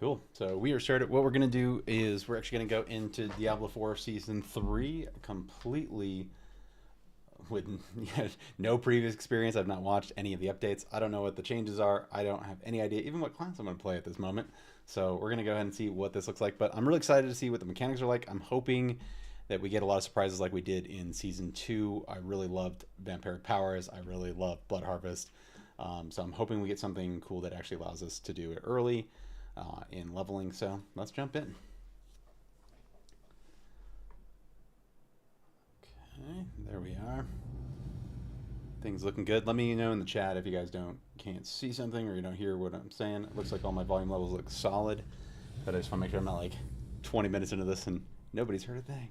Cool. So we are started. What we're going to do is we're actually going to go into Diablo 4 Season 3 completely with no previous experience. I've not watched any of the updates. I don't know what the changes are. I don't have any idea even what class I'm going to play at this moment. So we're going to go ahead and see what this looks like. But I'm really excited to see what the mechanics are like. I'm hoping that we get a lot of surprises like we did in Season 2. I really loved Vampiric Powers. I really loved Blood Harvest. So I'm hoping we get something cool that actually allows us to do it early in leveling. So let's jump in. Okay, there we are. Things looking good. Let me know in the chat if you guys can't see something or you don't hear what I'm saying. It looks like all my volume levels look solid, but I just want to make sure I'm not like 20 minutes into this and nobody's heard a thing.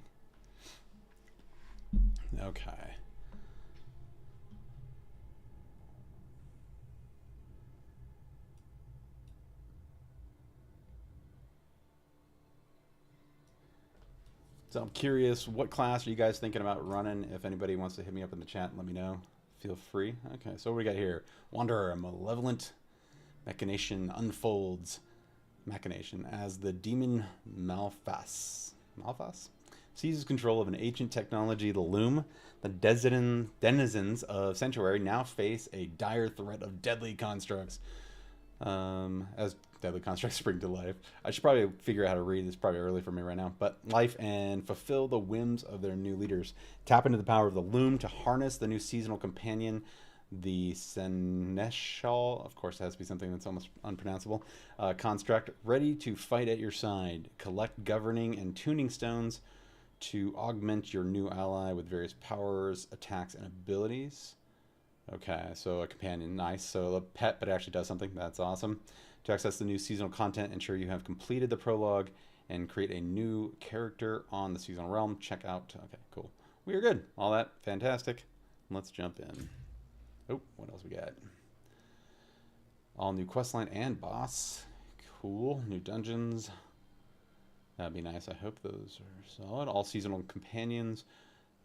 Okay. So I'm curious, what class are you guys thinking about running? If anybody wants to hit me up in the chat and let me know, feel free. Okay, so what we got here? Wanderer, a malevolent machination unfolds. Machination as the demon Malphas seizes control of an ancient technology, the Loom. The denizens of Sanctuary now face a dire threat of deadly constructs. As deadly constructs spring to life. I should probably figure out how to read. It's probably early for me right now. But life and fulfill the whims of their new leaders. Tap into the power of the Loom to harness the new seasonal companion, the Seneschal. Of course, it has to be something that's almost unpronounceable. Construct ready to fight at your side. Collect governing and tuning stones to augment your new ally with various powers, attacks, and abilities. Okay, so a companion, nice. So a pet, but it actually does something. That's awesome. To access the new seasonal content, ensure you have completed the prologue and create a new character on the seasonal realm. Check out. Okay, cool. We are good. All that, fantastic. Let's jump in. Oh, what else we got? All new questline and boss. Cool. New dungeons. That'd be nice. I hope those are solid. All seasonal companions.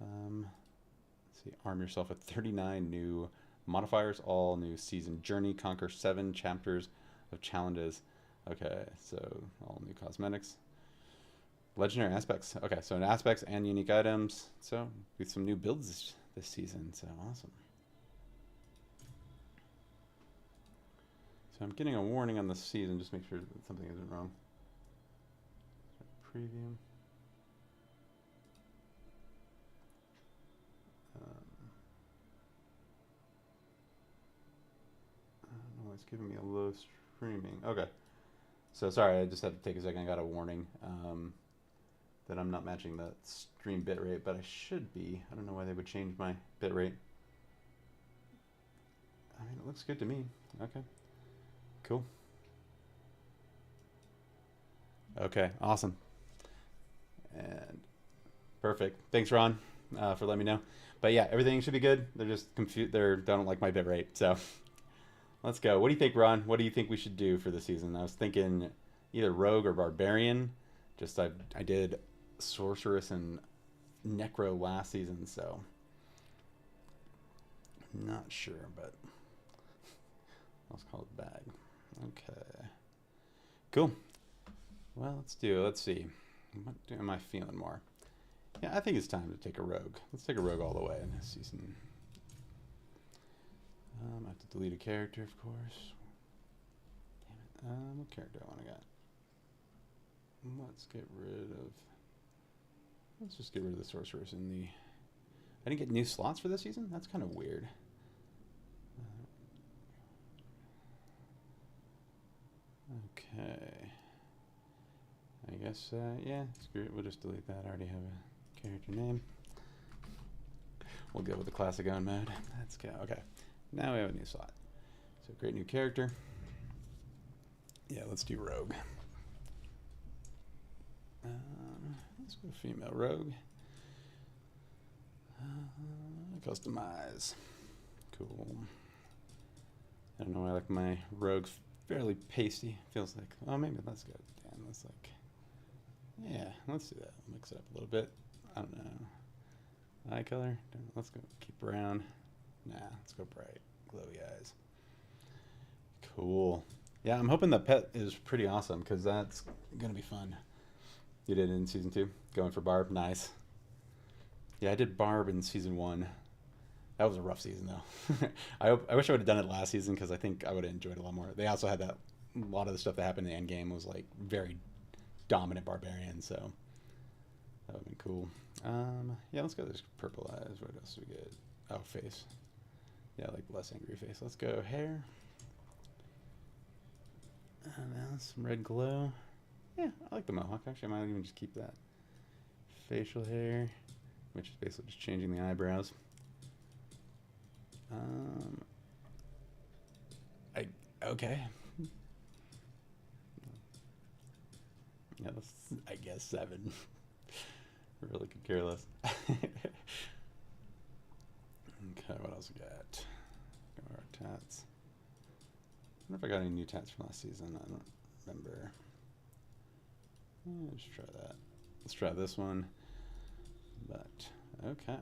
Let's see. Arm yourself with 39 new modifiers. All new season journey. Conquer 7 chapters of challenges. Okay, so all new cosmetics. Legendary aspects. Okay, so aspects and unique items. So with some new builds this season. So awesome. So I'm getting a warning on the season. Just make sure that something isn't wrong. Preview. I don't know, it's giving me a low streaming. Okay. So sorry, I just had to take a second. I got a warning that I'm not matching the stream bitrate, but I should be. I don't know why they would change my bitrate. I mean, it looks good to me. Okay. Cool. Okay, awesome. And perfect. Thanks, Ron, for letting me know. But yeah, everything should be good. They're just confused. They don't like my bitrate. So let's go. What do you think, Ron? What do you think we should do for the season? I was thinking either Rogue or Barbarian. Just I did Sorceress and Necro last season, so not sure, but let's call it bag. Okay. Cool. Well, let's do it. Let's see. What am I feeling more? Yeah, I think it's time to take a Rogue. Let's take a Rogue all the way in this season. I have to delete a character, of course. Damn it. What character do I want to get? Let's get rid of... Let's just get rid of the Sorceress in the... I didn't get new slots for this season? That's kind of weird. Okay. I guess, yeah, screw it. We'll just delete that. I already have a character name. We'll go with the classic own mode. Let's go. Okay. Now we have a new slot. So create new character. Yeah, let's do Rogue. Let's go female Rogue. Customize. Cool. I don't know why I like my Rogues fairly pasty. Feels like, oh, maybe let's go. Damn, let's like, yeah, let's do that. Mix it up a little bit. I don't know. Eye color. Let's go keep brown. Nah, let's go bright. Glowy eyes. Cool. Yeah, I'm hoping the pet is pretty awesome because that's gonna be fun. You did it in season two, going for Barb. Nice. Yeah, I did Barb in season one. That was a rough season though. I wish I would have done it last season because I think I would have enjoyed it a lot more. They also had that a lot of the stuff that happened in the end game was like very dominant barbarian, so that would have been cool. Yeah, let's go. This purple eyes. What else do we get? Oh, face. Yeah, like less angry face. Let's go hair. Now some red glow. Yeah, I like the mohawk. Actually, I might even just keep that. Facial hair, which is basically just changing the eyebrows. Okay. Yeah, that's, I guess 7. I really could care less. Okay, what else we got? Got our tats. I wonder if I got any new tats from last season. I don't remember. Let's try that. Let's try this one. But, okay.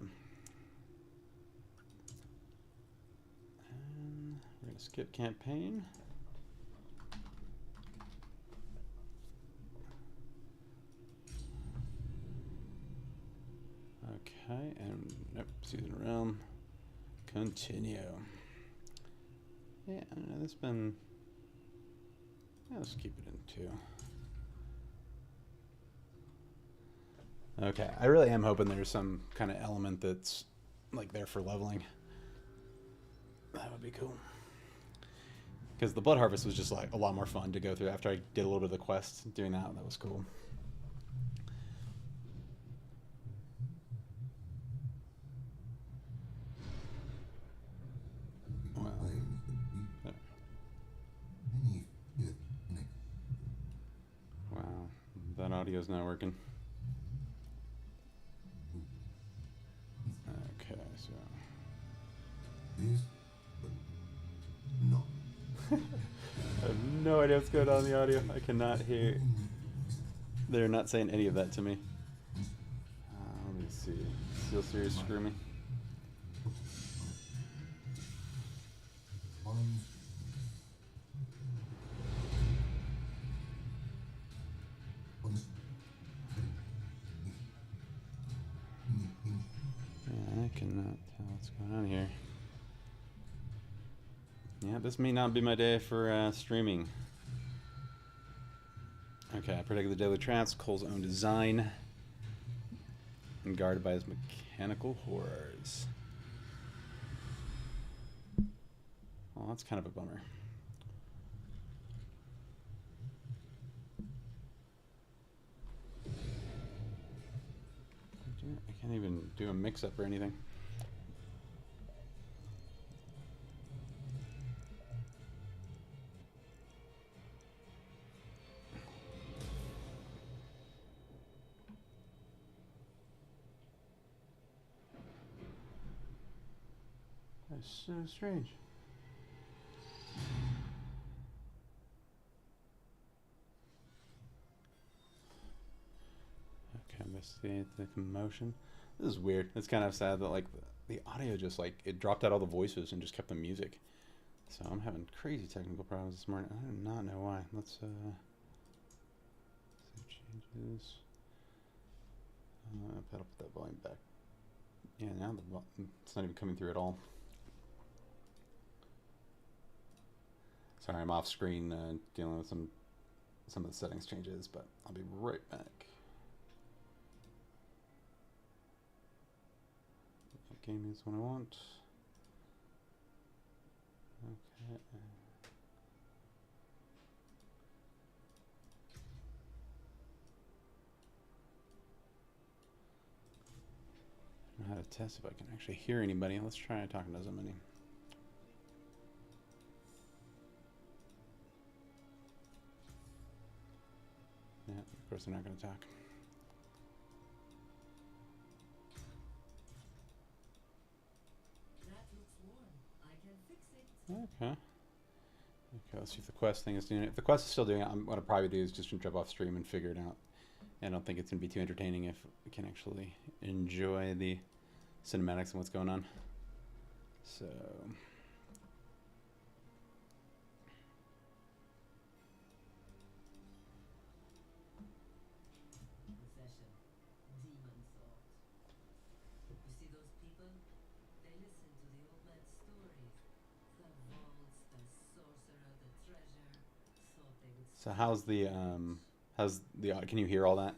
And we're going to skip campaign. Okay, and nope, season realm. Continue. Yeah, I don't know, this been. Yeah, let's keep it in 2. Okay, I really am hoping there's some kind of element that's like there for leveling. That would be cool. Because the Blood Harvest was just like a lot more fun to go through after I did a little bit of the quest. Doing that was cool. Wow, that audio's not working. Okay, so. I have no idea what's going on in the audio. I cannot hear. They're not saying any of that to me. Let me see. Steel Series, screw me. Yeah, I cannot tell what's going on here. Yeah, this may not be my day for streaming. Okay, I predicted the Daily Trance, Cole's own design, and guarded by his mechanical horrors. Well, that's kind of a bummer. I can't even do a mix-up or anything. That's so strange. Okay, I missed the commotion. This is weird. It's kind of sad that like the audio just like it dropped out all the voices and just kept the music. So I'm having crazy technical problems this morning. I do not know why. Let's save changes. That'll put that volume back. Yeah, now it's not even coming through at all. Sorry, I'm off screen dealing with some of the settings changes, but I'll be right back. Game is what I want. Okay. I don't know how to test if I can actually hear anybody. Let's try talking to somebody. Yeah, of course they're not going to talk. Okay. Okay, let's see if the quest thing is doing it. If the quest is still doing it, what I'll probably do is just jump off stream and figure it out. I don't think it's going to be too entertaining if we can actually enjoy the cinematics and what's going on. So... So how's the can you hear all that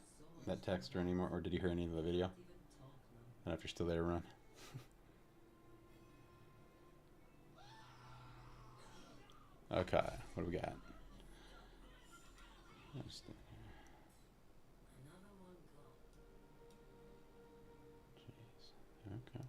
text or anymore, or did you hear any of the video? I don't know if you're still there, Ron. Okay, what do we got? Jeez. Okay.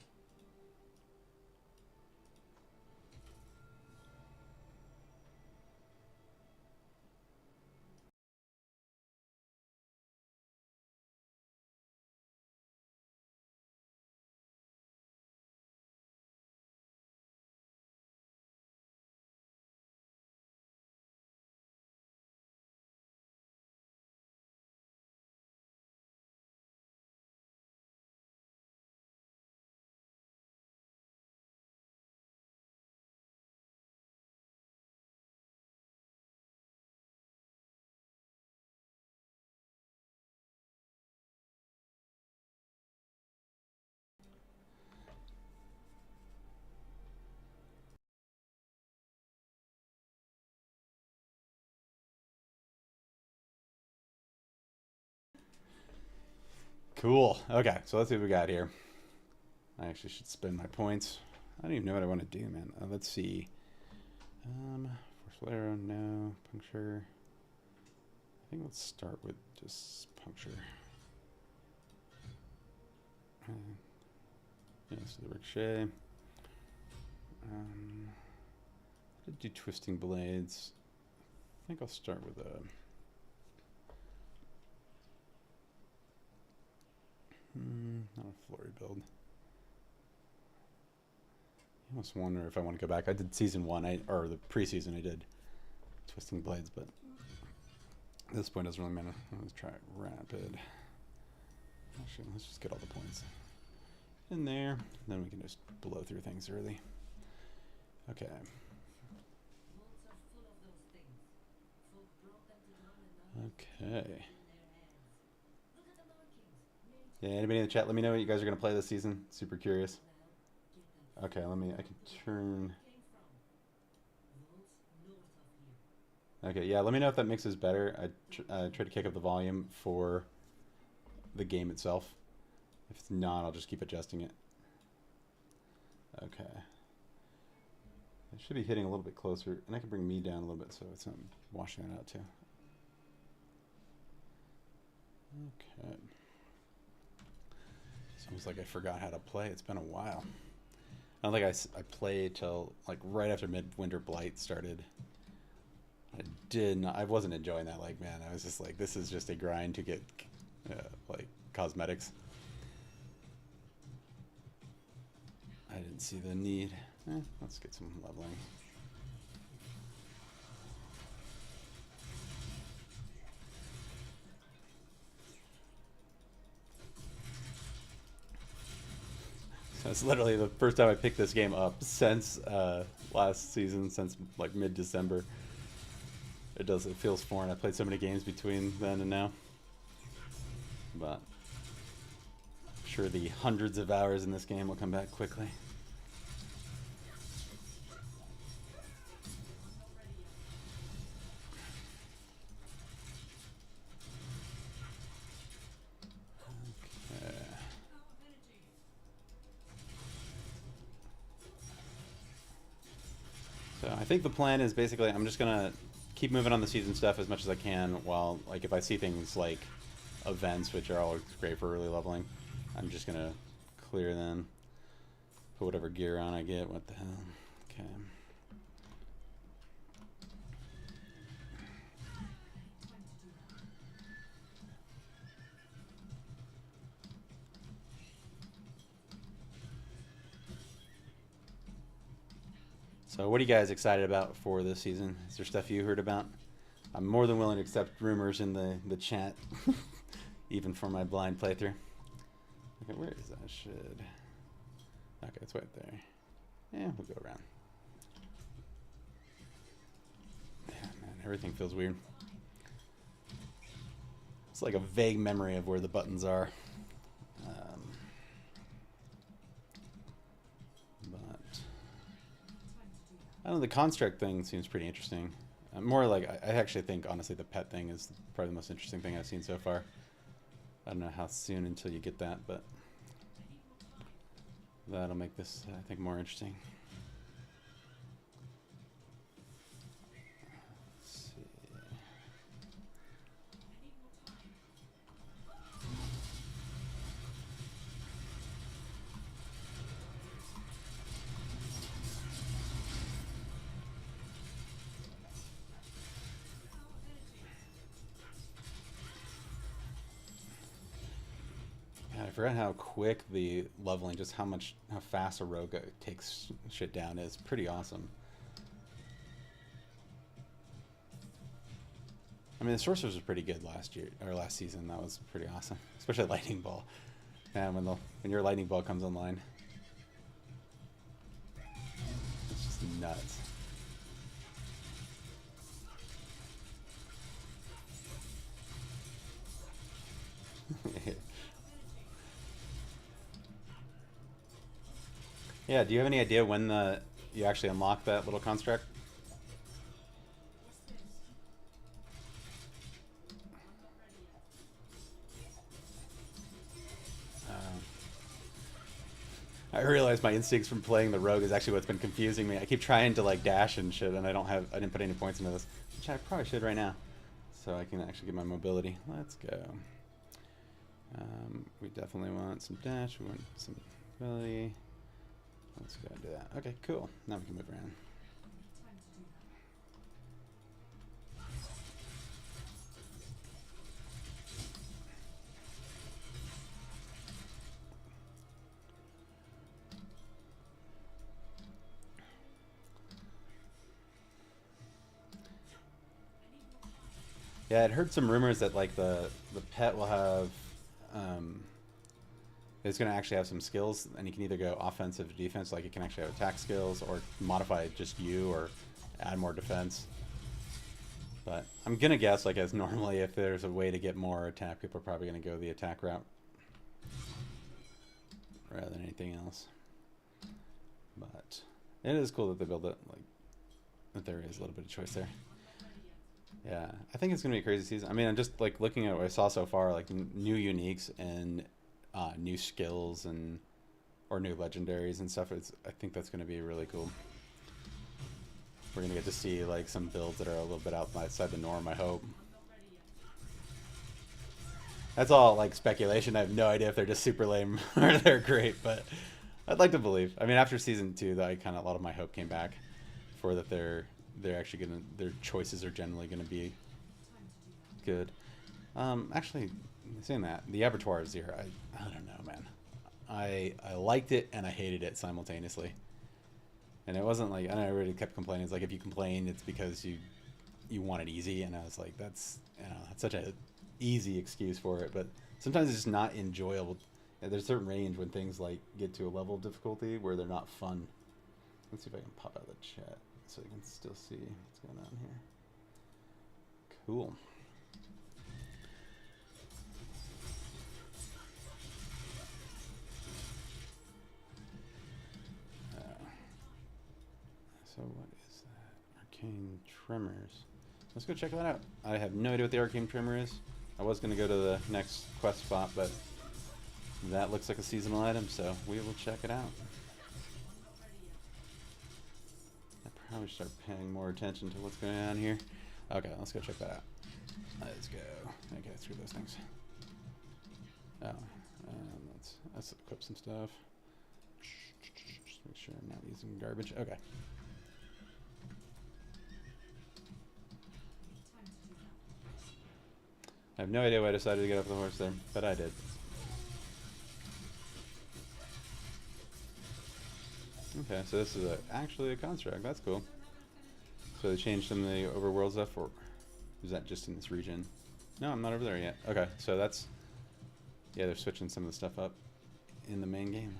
Cool. Okay, so let's see what we got here. I actually should spend my points. I don't even know what I want to do, man. Let's see. Force arrow, no. Puncture. I think let's start with just puncture. Yes, the ricochet. I'd do twisting blades. I think I'll start with a. Not a flurry build. I almost wonder if I want to go back. I did season 1, or the preseason I did twisting blades, but at this point it doesn't really matter. Let's try rapid. Actually, let's just get all the points in there. Then we can just blow through things early. Okay. Okay. Yeah, anybody in the chat, let me know what you guys are going to play this season. Super curious. Okay, I can turn. Okay, yeah, let me know if that mix is better. I try to kick up the volume for the game itself. If it's not, I'll just keep adjusting it. Okay. I should be hitting a little bit closer, and I can bring me down a little bit so it's not washing that out too. Okay. It's almost like I forgot how to play. It's been a while. I don't think I played till like right after Midwinter Blight started. I wasn't enjoying that. Like, man, I was just like, this is just a grind to get like cosmetics. I didn't see the need. Let's get some leveling. So it's literally the first time I picked this game up since last season, since like mid-December. It feels foreign. I played so many games between then and now. But I'm sure the hundreds of hours in this game will come back quickly. Okay. So I think the plan is basically I'm just going to keep moving on the season stuff as much as I can while, like, if I see things like events, which are always great for early leveling, I'm just going to clear them. Put whatever gear on I get. What the hell? Okay. So what are you guys excited about for this season? Is there stuff you heard about? I'm more than willing to accept rumors in the chat, even for my blind playthrough. Okay, where is that? Okay, it's right there. Yeah, we'll go around. Yeah, man, everything feels weird. It's like a vague memory of where the buttons are. But I don't know, the construct thing seems pretty interesting. More like, I actually think, honestly, the pet thing is probably the most interesting thing I've seen so far. I don't know how soon until you get that, but that'll make this, I think, more interesting. Let's see. God, I forgot how quick the leveling, just how fast a rogue takes shit down is. Pretty awesome. I mean, the sorcerers were pretty good last year or last season. That was pretty awesome, especially lightning ball. Man, when your lightning ball comes online, it's just nuts. Yeah, do you have any idea when you actually unlock that little construct? I realize my instincts from playing the rogue is actually what's been confusing me. I keep trying to like dash and shit, and I didn't put any points into this, which I probably should right now, so I can actually get my mobility. Let's go. We definitely want some dash. We want some mobility. Let's go and do that. Okay, cool. Now we can move around. Yeah, I'd heard some rumors that like the pet will have it's going to actually have some skills, and you can either go offensive or defense, like it can actually have attack skills, or modify just you, or add more defense. But I'm going to guess, like as normally, if there's a way to get more attack, people are probably going to go the attack route rather than anything else. But it is cool that they build it, like that there is a little bit of choice there. Yeah, I think it's gonna be a crazy season. I mean, I'm just like looking at what I saw so far, like new uniques and new skills and or new legendaries and stuff. I think that's gonna be really cool. We're gonna get to see like some builds that are a little bit outside the norm, I hope. That's all like speculation. I have no idea if they're just super lame or they're great, but I'd like to believe. I mean, after season 2, that a lot of my hope came back for that they're actually their choices are generally gonna be good. Actually, saying that, the abattoir is here. I don't know, man. I liked it and I hated it simultaneously. And it wasn't like, I know everybody kept complaining. It's like if you complain, it's because you want it easy. And I was like, that's such a easy excuse for it. But sometimes it's just not enjoyable. There's a certain range when things like get to a level of difficulty where they're not fun. Let's see if I can pop out the chat so you can still see what's going on here. Cool. So what is that? Arcane Tremors. Let's go check that out. I have no idea what the Arcane Tremor is. I was going to go to the next quest spot, but that looks like a seasonal item, so we will check it out. I probably should start paying more attention to what's going on here. Okay, let's go check that out. Let's go. Okay, screw those things. Oh, let's equip some stuff. Just make sure I'm not using garbage. Okay. I have no idea why I decided to get off the horse there, but I did. Okay, so this is actually a construct. That's cool. So they changed some of the overworld stuff, or is that just in this region? No, I'm not over there yet. Okay, so that's... Yeah, they're switching some of the stuff up in the main game.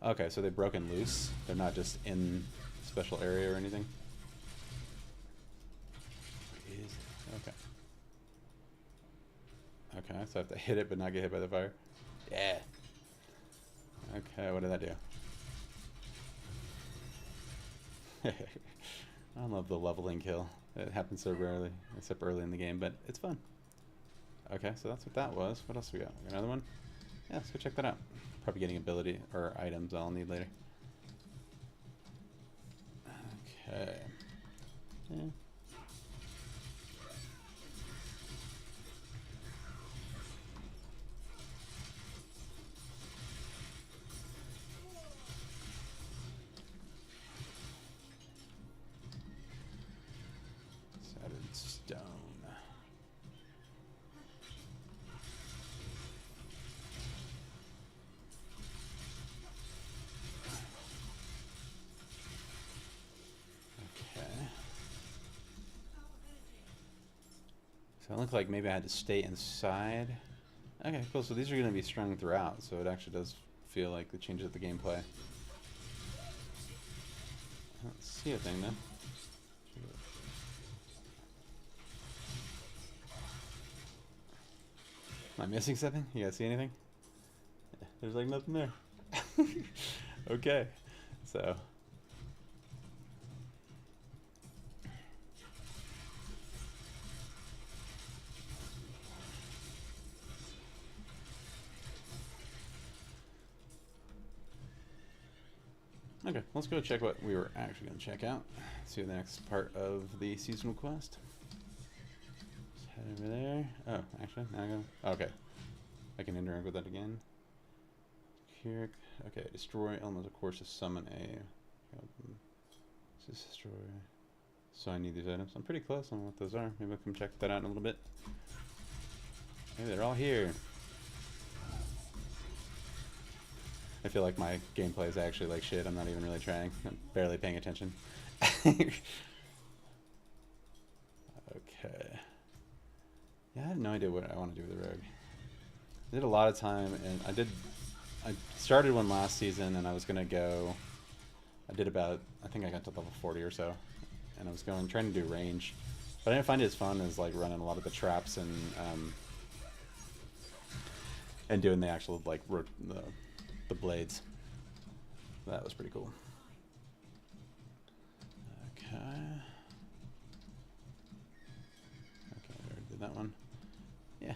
Okay, so they've broken loose. They're not just in a special area or anything. Okay. Okay, so I have to hit it but not get hit by the fire. Yeah. Okay, what did that do? I love the leveling kill. It happens so rarely, except early in the game, but it's fun. Okay, so that's what that was. What else we got? We got another one? Yeah, let's go check that out. Probably getting ability or items I'll need later. Okay. Yeah. Shattered stone. Okay. So it looked like maybe I had to stay inside. Okay, cool. So these are going to be strung throughout, so it actually does feel like the changes of the gameplay. I don't see a thing though. Am I missing something? You guys see anything? There's like nothing there. Okay, so. Okay, let's go check what we were actually going to check out. See the next part of the seasonal quest. Let's head over there. Oh, actually, now I go. Okay, I can interact with that again. Here, okay, destroy elements of course to summon a. Just destroy. So I need these items. I'm pretty close on what those are. Maybe I'll come check that out in a little bit. Maybe they're all here. I feel like my gameplay is actually like shit. I'm not even really trying. I'm barely paying attention. Okay. Yeah, I have no idea what I want to do with the rogue. I did a lot of time, and I started one last season, and I was gonna go. I did about, I think I got to level 40 or so, and I was trying to do range, but I didn't find it as fun as like running a lot of the traps and doing the actual like the blades. That was pretty cool. Okay. Okay, I already did that one. Yeah.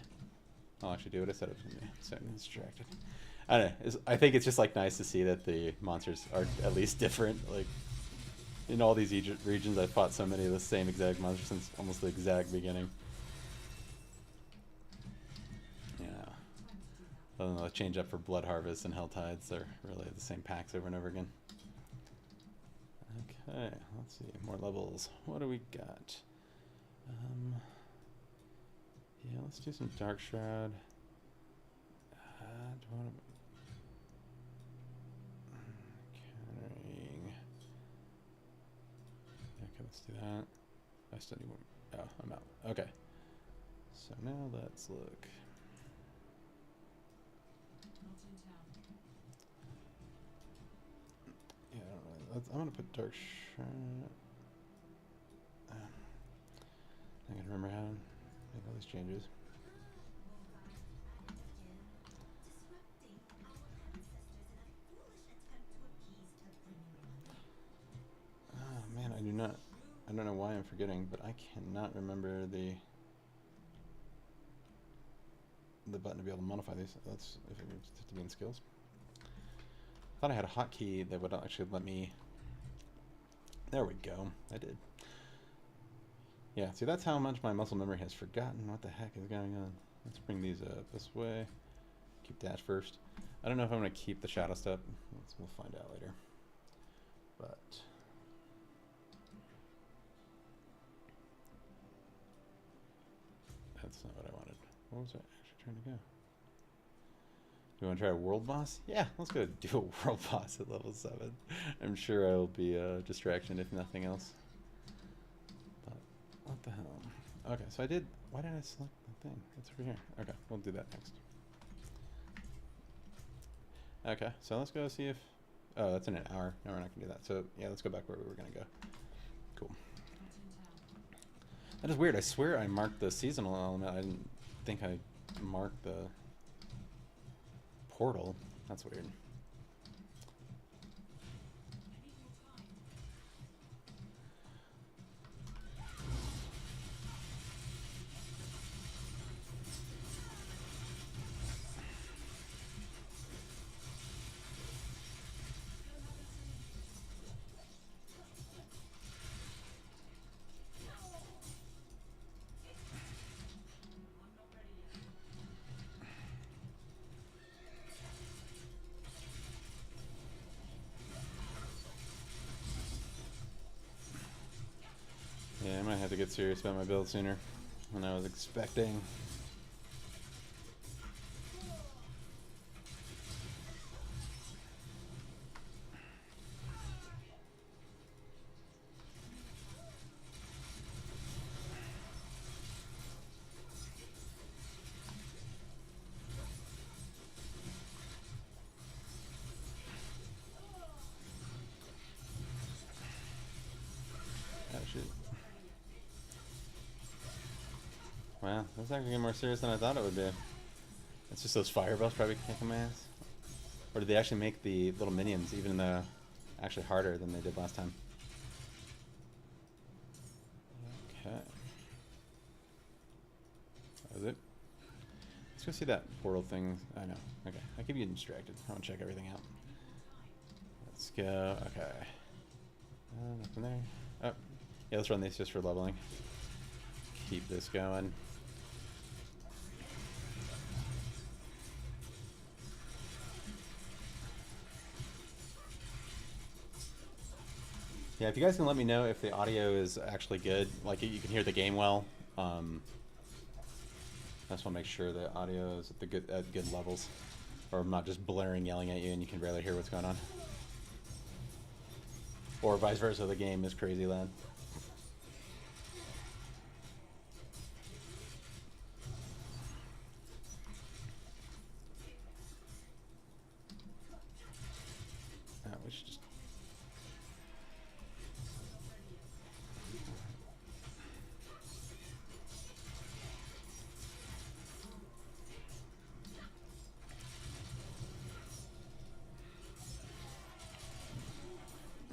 I'll actually do what I said I was going to do. So I'm distracted. I don't know. I think it's just like nice to see that the monsters are at least different. Like in all these regions, I've fought so many of the same exact monsters since almost the exact beginning. Other than the change up for Blood Harvest and Hell Tides, they're really the same packs over and over again. Okay, let's see. More levels. What do we got? Yeah, let's do some Dark Shroud. Do I want to... Countering... Okay, let's do that. I still need more... Oh, I'm out. Okay. So now let's look... Yeah, I don't really... I'm gonna put Dark Shroud... I can remember how to make all these changes. Oh man, I don't know why I'm forgetting, but I cannot remember the button to be able to modify these. That's if it needs to be in skills. I thought I had a hotkey that would actually let me... There we go. I did. Yeah, see, that's how much my muscle memory has forgotten what the heck is going on. Let's bring these up this way. Keep dash first. I don't know if I'm going to keep the shadow step. We'll find out later. But... that's not what I wanted. What was I actually trying to go? Do you want to try a world boss? Yeah, let's go do a world boss at level 7. I'm sure I'll be a distraction if nothing else. But what the hell? Okay, so I did... Why did I select the thing? It's over here. Okay, we'll do that next. Okay, so let's go see if... Oh, that's in an hour. No, we're not going to do that. So, yeah, let's go back where we were going to go. Cool. That is weird. I swear I marked the seasonal element. I didn't think I marked the portal. That's weird. get serious about my build sooner than I was expecting. Wow, that's actually getting more serious than I thought it would be. It's just those fireballs probably kicking my ass. Or did they actually make the little minions even actually harder than they did last time? Okay. That was it. Let's go see that portal thing. I know. Okay. I keep getting distracted. I want to check everything out. Let's go. Okay. Nothing there. Oh. Yeah, let's run these just for leveling. Keep this going. Yeah, if you guys can let me know if the audio is actually good, like you can hear the game well. I just want to make sure the audio is at good levels, or I'm not just blaring, yelling at you, and you can barely hear what's going on. Or vice versa, the game is crazy loud. We should just...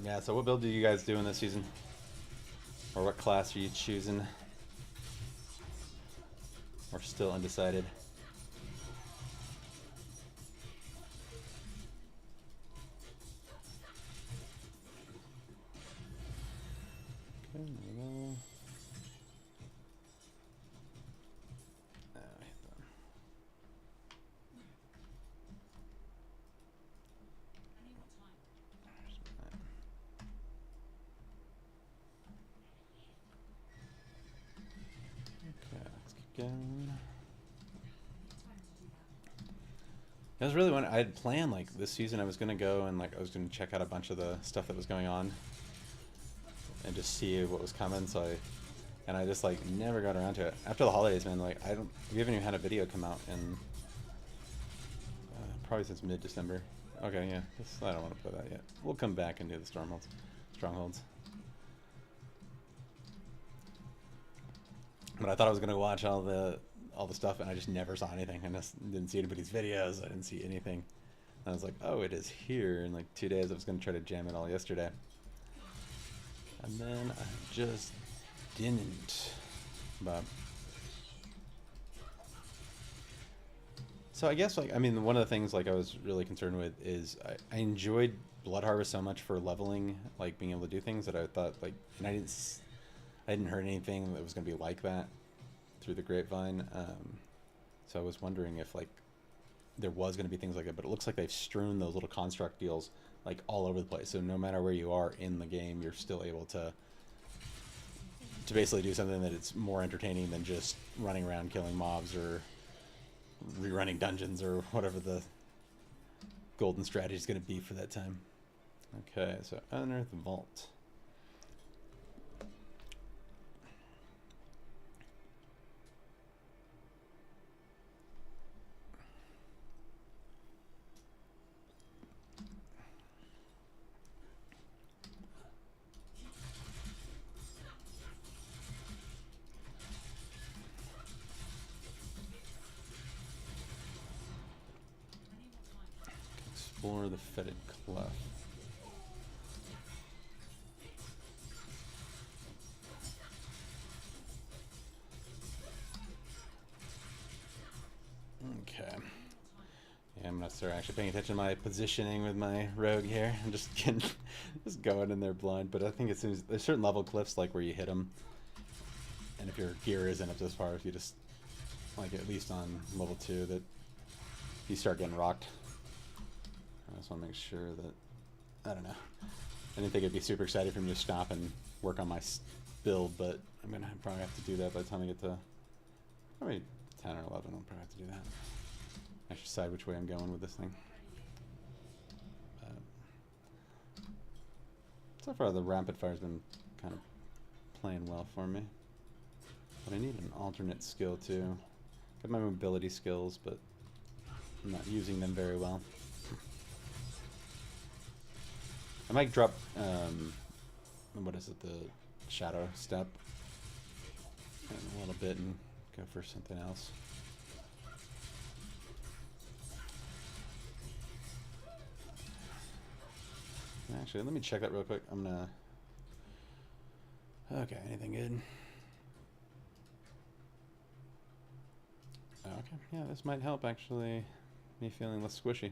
Yeah, so what build are you guys doing this season? Or what class are you choosing? Or still undecided? Okay, there we go. Again. I was really I had planned like this season I was gonna go and like I was gonna check out a bunch of the stuff that was going on and just see what was coming. So I just like never got around to it after the holidays, man. Like we haven't even had a video come out in probably since mid-December. Okay, yeah, I don't want to play that yet. We'll come back and do the strongholds. But I thought I was gonna watch all the stuff, and I just never saw anything. I just didn't see anybody's videos. I didn't see anything. And I was like, oh, it is here in like 2 days. I was gonna try to jam it all yesterday, and then I just didn't. But so I guess like I mean one of the things like I was really concerned with is I enjoyed Blood Harvest so much for leveling, like being able to do things that I thought like, and I hadn't heard anything that was going to be like that through the grapevine. So I was wondering if like there was going to be things like that, but it looks like they've strewn those little construct deals like all over the place. So no matter where you are in the game, you're still able to basically do something that it's more entertaining than just running around killing mobs or rerunning dungeons or whatever the golden strategy is going to be for that time. Okay, so Unearth Vault. Explore the fetid cleft. Okay. Yeah, I'm gonna start actually paying attention to my positioning with my rogue here. I'm just just going in there blind. But I think as soon as there's certain level cliffs like where you hit them, and if your gear isn't up this far, if you just like at least on level 2 that you start getting rocked. I just want to make sure that, I don't know. I didn't think it'd be super excited for me to stop and work on my build, but I'm gonna probably have to do that by the time I get to probably 10 or 11. I'll probably have to do that. I should decide which way I'm going with this thing. So far, the rapid fire's been kind of playing well for me. But I need an alternate skill too. Got my mobility skills, but I'm not using them very well. I might drop, what is it, the shadow step in a little bit and go for something else. Actually, let me check that real quick. I'm gonna... Okay, anything good? Okay, yeah, this might help actually me feeling less squishy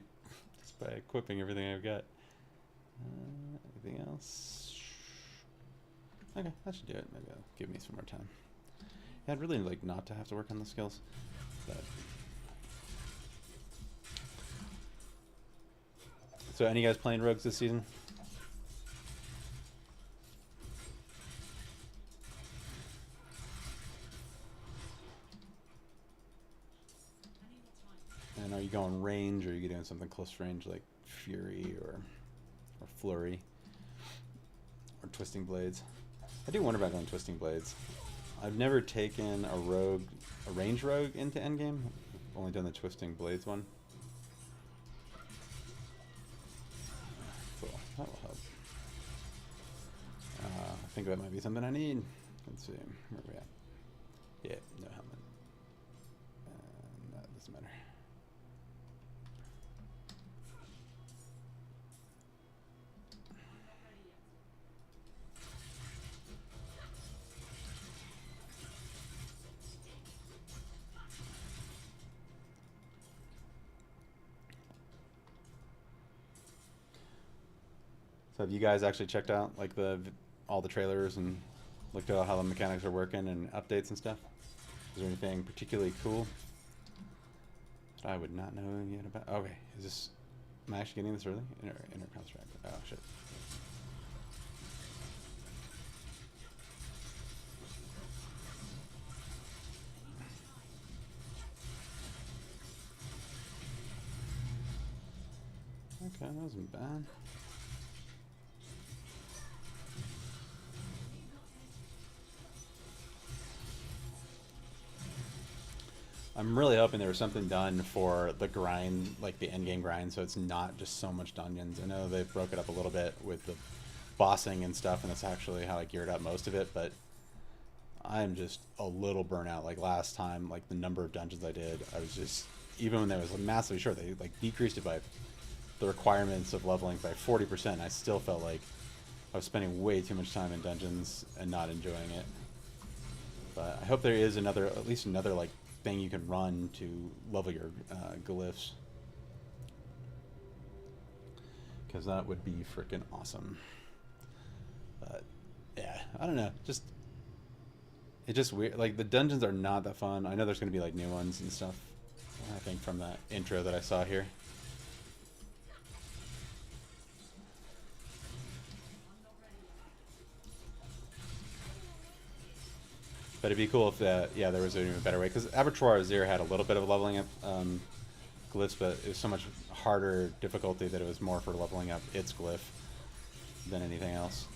just by equipping everything I've got. Anything else? Okay, that should do it. Maybe that'll give me some more time. Yeah, I'd really like not to have to work on the skills, but... So, any guys playing rogues this season? And are you going range, or are you doing something close range like Fury or Flurry or Twisting Blades? I do wonder about going Twisting Blades. I've never taken a range rogue into endgame. I've only done the Twisting Blades one. Cool, that will help. I think that might be something I need. Let's see, where are we at? Yeah, no helmet. That doesn't matter. So have you guys actually checked out like all the trailers and looked at how the mechanics are working and updates and stuff? Is there anything particularly cool that I would not know yet about? Okay, is this... Am I actually getting this early? Inner construct. Oh, shit. Okay, that wasn't bad. I'm really hoping there was something done for the grind, like the end game grind, so it's not just so much dungeons. I know they've broke it up a little bit with the bossing and stuff, and that's actually how I geared up most of it, but I'm just a little burnt out. Like last time, like the number of dungeons I did, I was just, even when there was massively short, they like decreased it by the requirements of leveling by 40%. I still felt like I was spending way too much time in dungeons and not enjoying it. But I hope there is at least another like thing you can run to level your glyphs, because that would be freaking awesome. But yeah, I don't know, it's just weird. Like the dungeons are not that fun. I know there's gonna be like new ones and stuff, I think, from that intro that I saw here. But it'd be cool if yeah, there was an even better way, because Abertoir Azir had a little bit of leveling up glyphs, but it was so much harder difficulty that it was more for leveling up its glyph than anything else.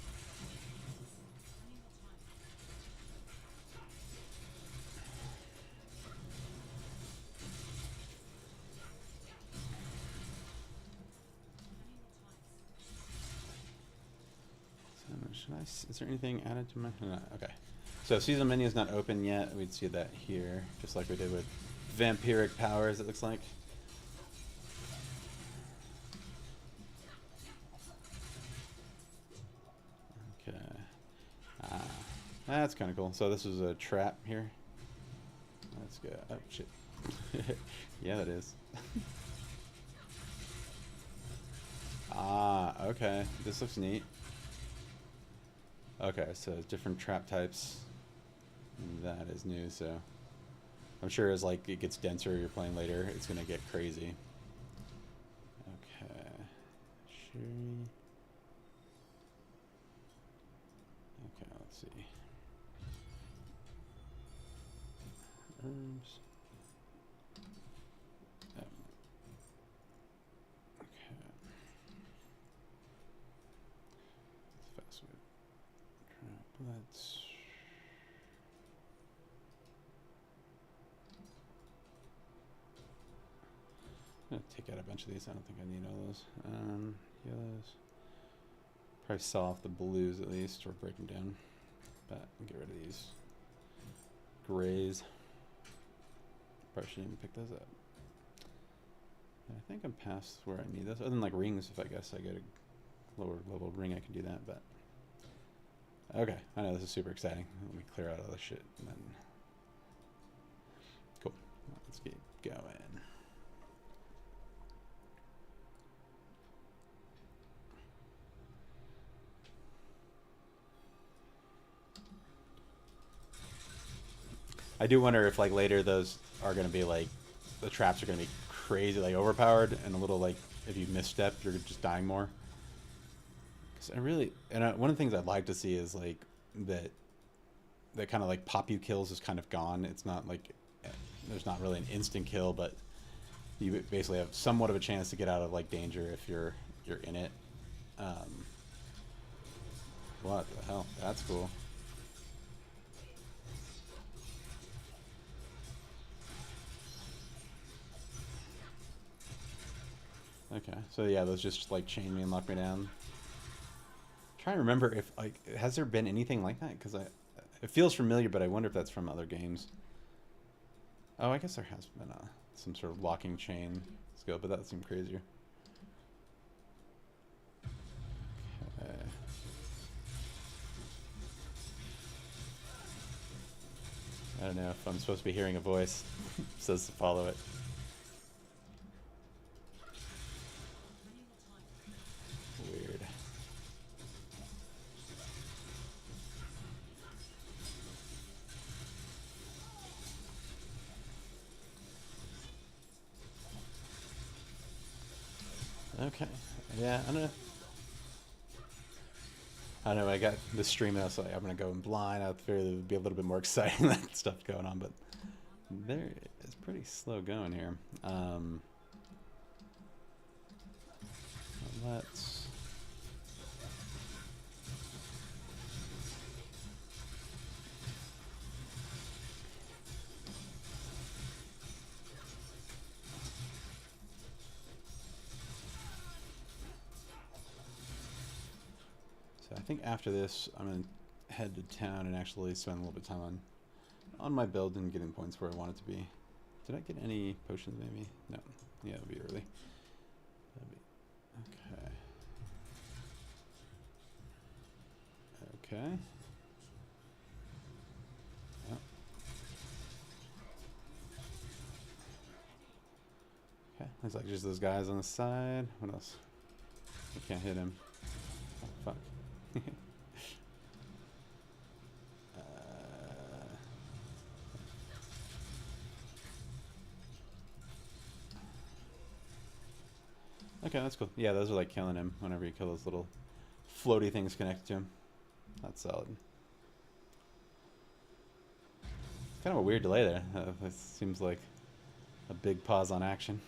Is there anything added to my... No, okay. So season menu is not open yet. We'd see that here, just like we did with vampiric powers, it looks like. Okay. That's kind of cool. So this is a trap here. Let's go. Oh, shit. Yeah, that is. Okay. This looks neat. Okay, so different trap types. That is new, so I'm sure as like it gets denser, you're playing later, it's gonna get crazy. Okay, sure. Okay, let's see. Herbs. Okay. Fast food. Let's. I'm gonna take out a bunch of these. I don't think I need all those. Yellows. Probably sell off the blues at least, or break them down. But I'll get rid of these grays. Probably shouldn't even pick those up. I think I'm past where I need those. Other than like rings, if I guess I get a lower level ring, I can do that. But okay, I know this is super exciting. Let me clear out all this shit, and then cool. Let's keep going. I do wonder if like later those are going to be like the traps are going to be crazy like overpowered and a little like if you misstep you're just dying more. Because I really one of the things I'd like to see is like that kind of like pop you kills is kind of gone. It's not like there's not really an instant kill, but you basically have somewhat of a chance to get out of like danger if you're in it. What the hell? That's cool. Okay, so yeah, those just like chain me and lock me down. I'm trying to remember if like has there been anything like that? Because it feels familiar, but I wonder if that's from other games. Oh, I guess there has been some sort of locking chain skill, but that seemed crazier. Okay. I don't know if I'm supposed to be hearing a voice. It says to follow it. Weird. Okay. Yeah, I don't know. I don't know. I got this stream and I was like, I'm gonna go in blind. I figured it would be a little bit more exciting than stuff going on, but there it's pretty slow going here. Let's. So I think after this, I'm gonna head to town and actually spend a little bit of time on my build and getting points where I want it to be. Did I get any potions? Maybe no. Yeah, it'll be early. Okay. Okay. Yep. Okay. Looks like just those guys on the side. What else? I can't hit him. Oh, fuck. Okay, that's cool. Yeah, those are like killing him whenever you kill those little floaty things connected to him. That's solid. Kind of a weird delay there. It seems like a big pause on action.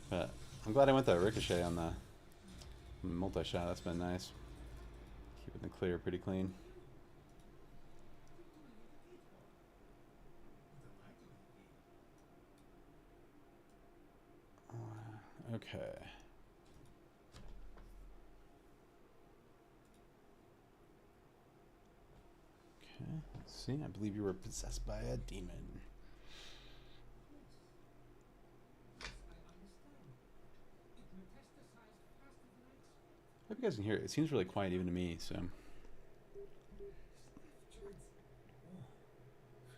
But I'm glad I went that ricochet on the multi-shot. That's been nice. Keeping the clear pretty clean. Okay. Okay, let's see. I believe you were possessed by a demon. Hope you guys can hear it. It seems really quiet even to me, so.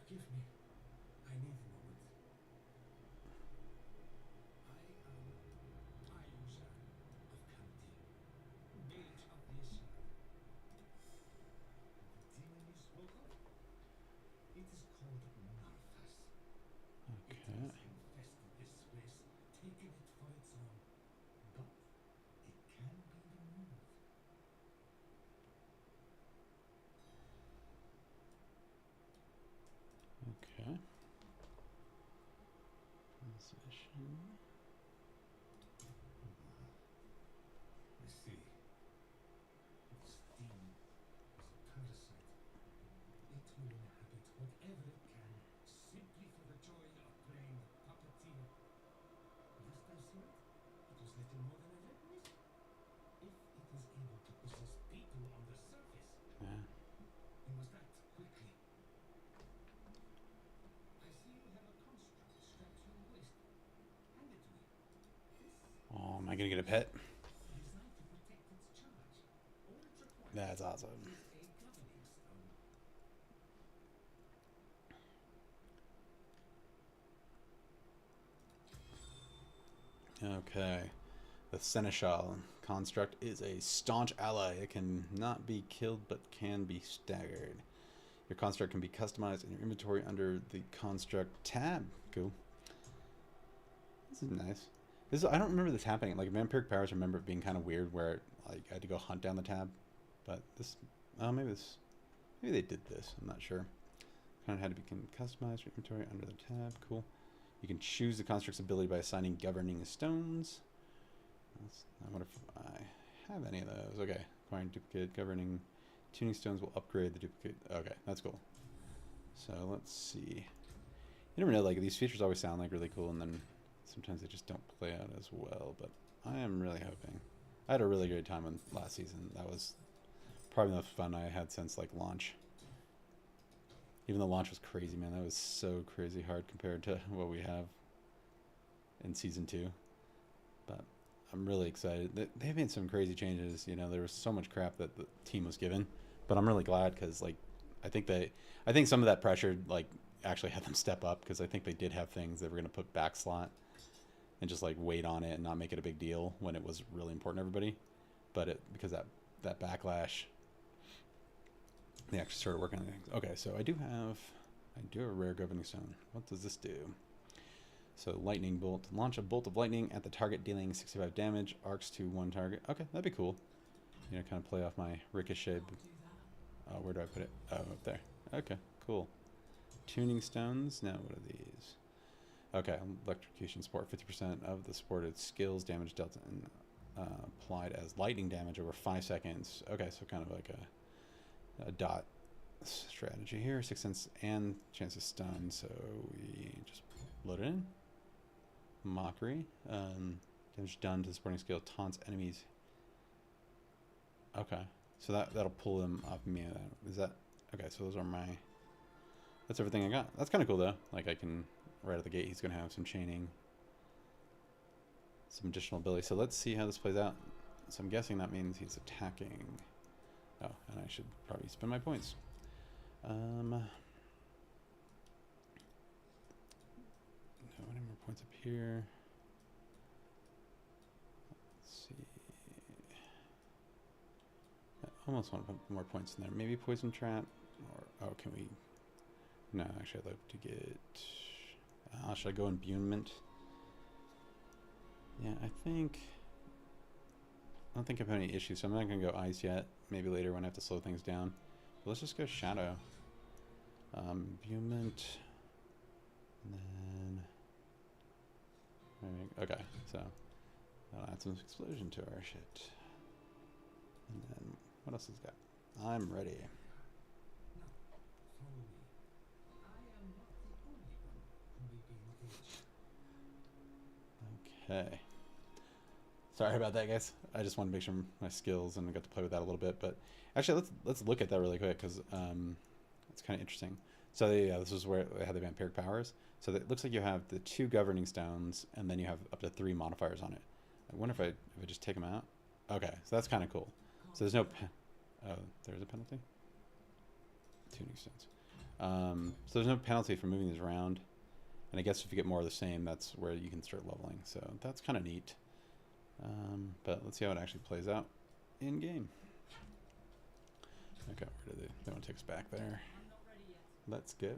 Forgive me. I need a moment. I am user of Kanti, mage of this. The demon you spoke of? It is called Narthas. Okay. It has infested this place, taking it for its own. But it can be removed. I see. Its theme is a parasite. It will inhabit whatever it can, simply for the joy of playing puppeteer. Last I saw it, it was little more than a weapon. If it is able to possess people on the surface, Yeah. we must act quickly. I see you have a construct strapped to your waist. Hand it to me. This Oh, am I gonna get a pet? designed to protect its charge. All it requires That's awesome. is a governing stone. Okay. The Seneschal construct is a staunch ally. It can not be killed but can be staggered. Your construct can be customized in your inventory under the construct tab. Cool. This is nice. This is, I don't remember this happening. Like Vampiric Powers, I remember it being kind of weird where like I had to go hunt down the tab. But this, oh maybe they did this. I'm not sure. Kind of had to be customized your inventory under the tab. Cool. You can choose the construct's ability by assigning governing stones. I wonder if I have any of those. Okay. Acquiring duplicate governing tuning stones will upgrade the duplicate. Okay, that's cool. So let's see. You never know, like these features always sound like really cool and then sometimes they just don't play out as well, but I am really hoping. I had a really great time on last season. That was probably the most fun I had since like launch. Even the launch was crazy, man. That was so crazy hard compared to what we have in season 2. But I'm really excited. They've made some crazy changes. You know, there was so much crap that the team was given, but I'm really glad because like I think some of that pressure like actually had them step up because I think they did have things they were going to put back slot and just like wait on it and not make it a big deal when it was really important to everybody. But because that backlash, they actually started working on things. Okay, so I do have a rare governing stone. What does this do? So lightning bolt. Launch a bolt of lightning at the target, dealing 65 damage. Arcs to one target. Okay, that'd be cool. You know, kind of play off my ricochet. Where do I put it? Oh, up there. Okay, cool. Tuning stones. Now, what are these? Okay, electrocution support. 50% of the supported skills damage dealt and applied as lightning damage over 5 seconds. Okay, so kind of like a dot strategy here. 6 cents and chance of stun. So we just load it in. Mockery. Damage done to the supporting skill taunts enemies. Okay, so that'll pull them off me. Is that okay? So those are that's everything I got. That's kind of cool though. Like I can right out the gate, he's gonna have some chaining, some additional ability. So let's see how this plays out. So I'm guessing that means he's attacking. Oh, and I should probably spend my points. No, any more points up here? Let's see. I almost want to put more points in there. Maybe poison trap, or oh, can we? No, actually, I'd like to get. Should I go imbuement? Yeah, I don't think I've had any issues, so I'm not gonna go ice yet. Maybe later when I have to slow things down. But let's just go shadow. Imbuement. And then. Maybe, okay, so that'll add some explosion to our shit. And then what else has got? I'm ready. Now, follow me. I am not the only one who may be engaged. Okay. Sorry about that, guys. I just wanted to make sure my skills and I got to play with that a little bit. But actually, let's look at that really quick because it's kind of interesting. So yeah, this is where they had the vampiric powers. So it looks like you have the 2 governing stones, and then you have up to 3 modifiers on it. I wonder if I just take them out. Okay, so that's kind of cool. So there's no there's a penalty. Tuning stones. So there's no penalty for moving these around. And I guess if you get more of the same, that's where you can start leveling. So that's kind of neat. But let's see how it actually plays out in game. Okay, where did they want to take us back there? Let's go.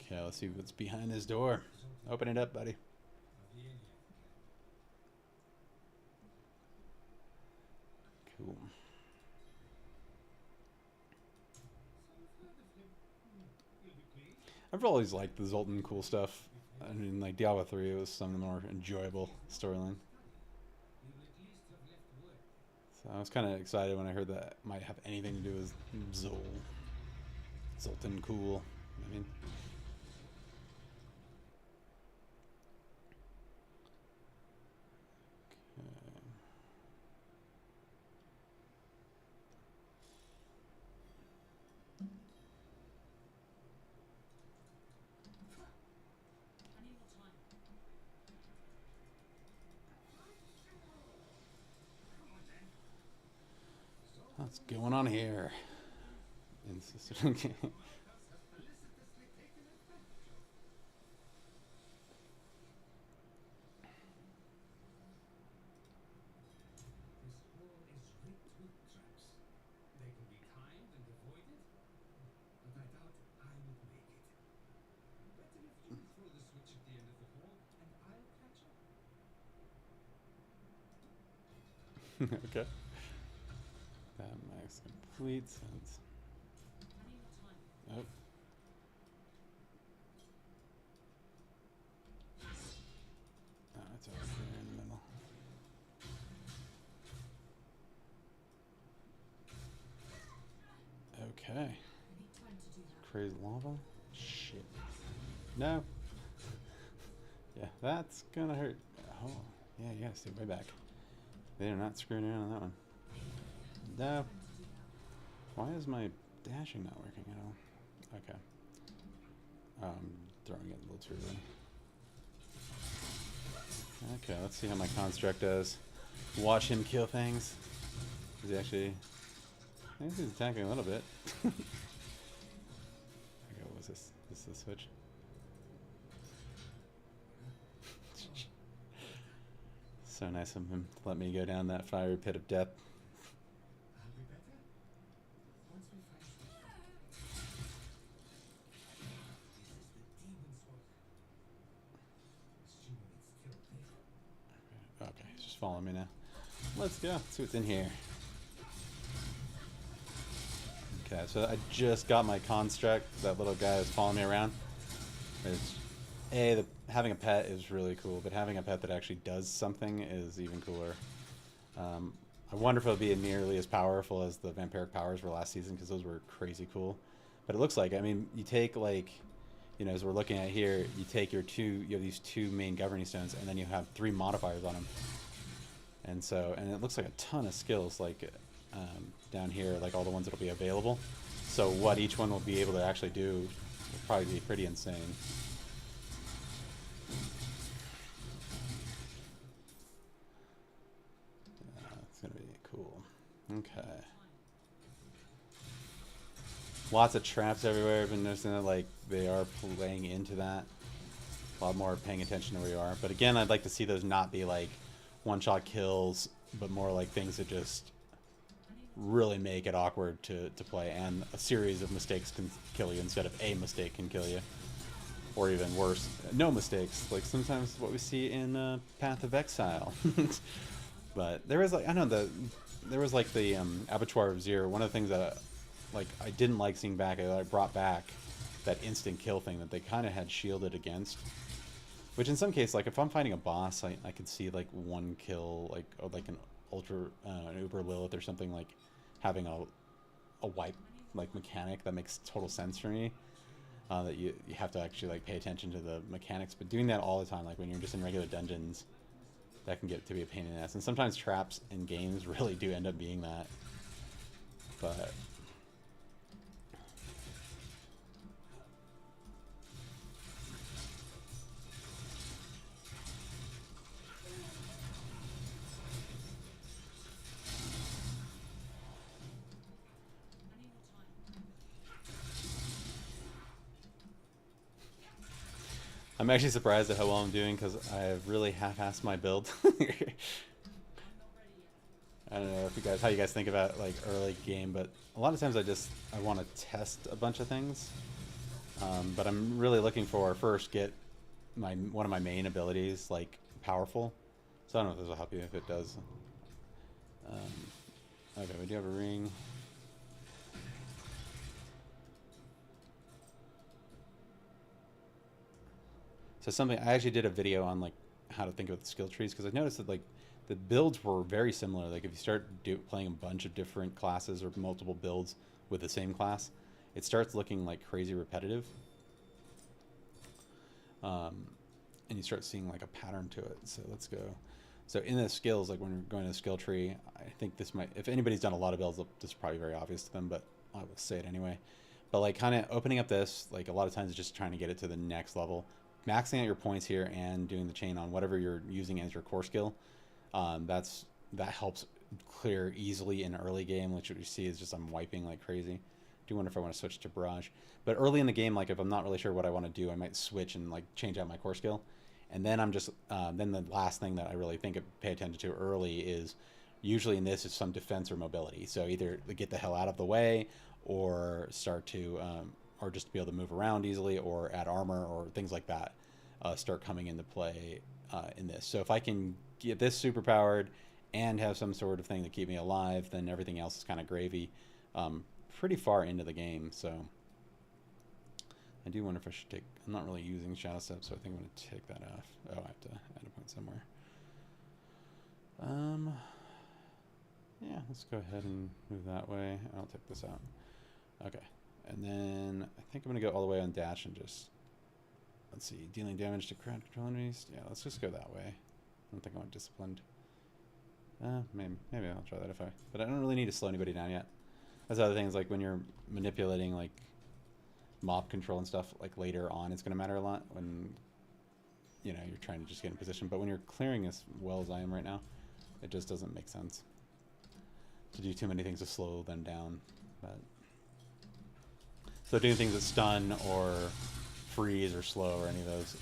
Okay, let's see what's behind this door. Open it up, buddy. I've always liked the Zoltan cool stuff. I mean, like Diablo 3 was some of the more enjoyable storyline. You will at least have left word. So I was kind of excited when I heard that it might have anything to do with Zoltan cool. I mean, I need more time. Come on then. what's going on here? Okay. Marcus has felicitously taken advantage of. This hall is rigged with traps. They can be timed and avoided, but I doubt I would make it. Better if you throw the switch at the end of the hall, and I'll catch up. Okay. That makes complete sense. I need more time. Oh. Oh, it's over there in the middle. Okay. I need time to do that. Crazy lava? Shit. No. Yeah, that's gonna hurt. Oh, yeah, you gotta stay way back. They're not screwing around on that one. No. Why is my dashing not working at all? Okay. Throwing it a little too early. Okay, let's see how my construct does. Watch him kill things. Is he actually... I think he's attacking a little bit. Okay, what was this? This is the switch. So nice of him to let me go down that fiery pit of death. I'll be better once we find something. This is the demon's work. Assuming it's still there. Okay, he's just following me now. Let's go. See what's in here. Okay, so I just got my construct. That little guy is following me around. Having a pet is really cool, but having a pet that actually does something is even cooler. I wonder if it'll be nearly as powerful as the vampiric powers were last season, because those were crazy cool. But it looks like, I mean, you take like, you know, as we're looking at here, you take you have these two main governing stones, and then you have 3 modifiers on them. And so, and it looks like a ton of skills, like down here, like all the ones that'll be available. So what each one will be able to actually do will probably be pretty insane. It's gonna be cool. Okay. Lots of traps everywhere. I've been noticing that, like, they are playing into that. A lot more paying attention to where you are. But again, I'd like to see those not be like one-shot kills, but more like things that just really make it awkward to play, and a series of mistakes can kill you instead of a mistake can kill you. Or even worse, no mistakes, like sometimes what we see in Path of Exile. But there was like, I don't know, there was like the Abattoir of Zir. One of the things that like I didn't like seeing back, I brought back that instant kill thing that they kind of had shielded against. Which in some cases, like if I'm fighting a boss, I could see like one kill, like, or like an Uber Lilith or something, like having a wipe like mechanic that makes total sense for me. That you have to actually like pay attention to the mechanics, but doing that all the time, like when you're just in regular dungeons, that can get to be a pain in the ass. And sometimes traps in games really do end up being that. But I'm actually surprised at how well I'm doing, because I've really half-assed my build. I don't know if you guys, how you guys think about like early game, but a lot of times I want to test a bunch of things. But I'm really looking for first get one of my main abilities like powerful. So I don't know if this will help you. If it does. Okay, we do have a ring. So something I actually did a video on like how to think about the skill trees because I noticed that like the builds were very similar. Like if you start playing a bunch of different classes or multiple builds with the same class, it starts looking like crazy repetitive. Um, and you start seeing like a pattern to it. So let's go. So in the skills, like when you're going to the skill tree, I think this might, if anybody's done a lot of builds, this is probably very obvious to them, but I will say it anyway. But like kind of opening up this, like a lot of times it's just trying to get it to the next level. Maxing out your points here and doing the chain on whatever you're using as your core skill. That helps clear easily in early game, which what you see is just I'm wiping like crazy. I do wonder if I want to switch to barrage. But early in the game, like if I'm not really sure what I want to do, I might switch and like change out my core skill. And then I'm just then the last thing that I really think of pay attention to early is usually in this is some defense or mobility. So either get the hell out of the way, or start to or just be able to move around easily, or add armor or things like that start coming into play in this. So if I can get this super powered and have some sort of thing to keep me alive, then everything else is kind of gravy pretty far into the game. So I do wonder if I should take, I'm not really using Shadow Step, so I think I'm going to take that off. Oh, I have to add a point somewhere. Yeah, let's go ahead and move that way. I'll take this out. Okay, and then I think I'm going to go all the way on dash and just, let's see, dealing damage to crowd control enemies. Yeah, let's just go that way. I don't think I want disciplined. Maybe I'll try that if I, but I don't really need to slow anybody down yet. That's other things, like when you're manipulating like mob control and stuff, like later on it's going to matter a lot when, you know, you're trying to just get in position. But when you're clearing as well as I am right now, it just doesn't make sense to do too many things to slow them down. But so doing things that stun or freeze or slow or any of those,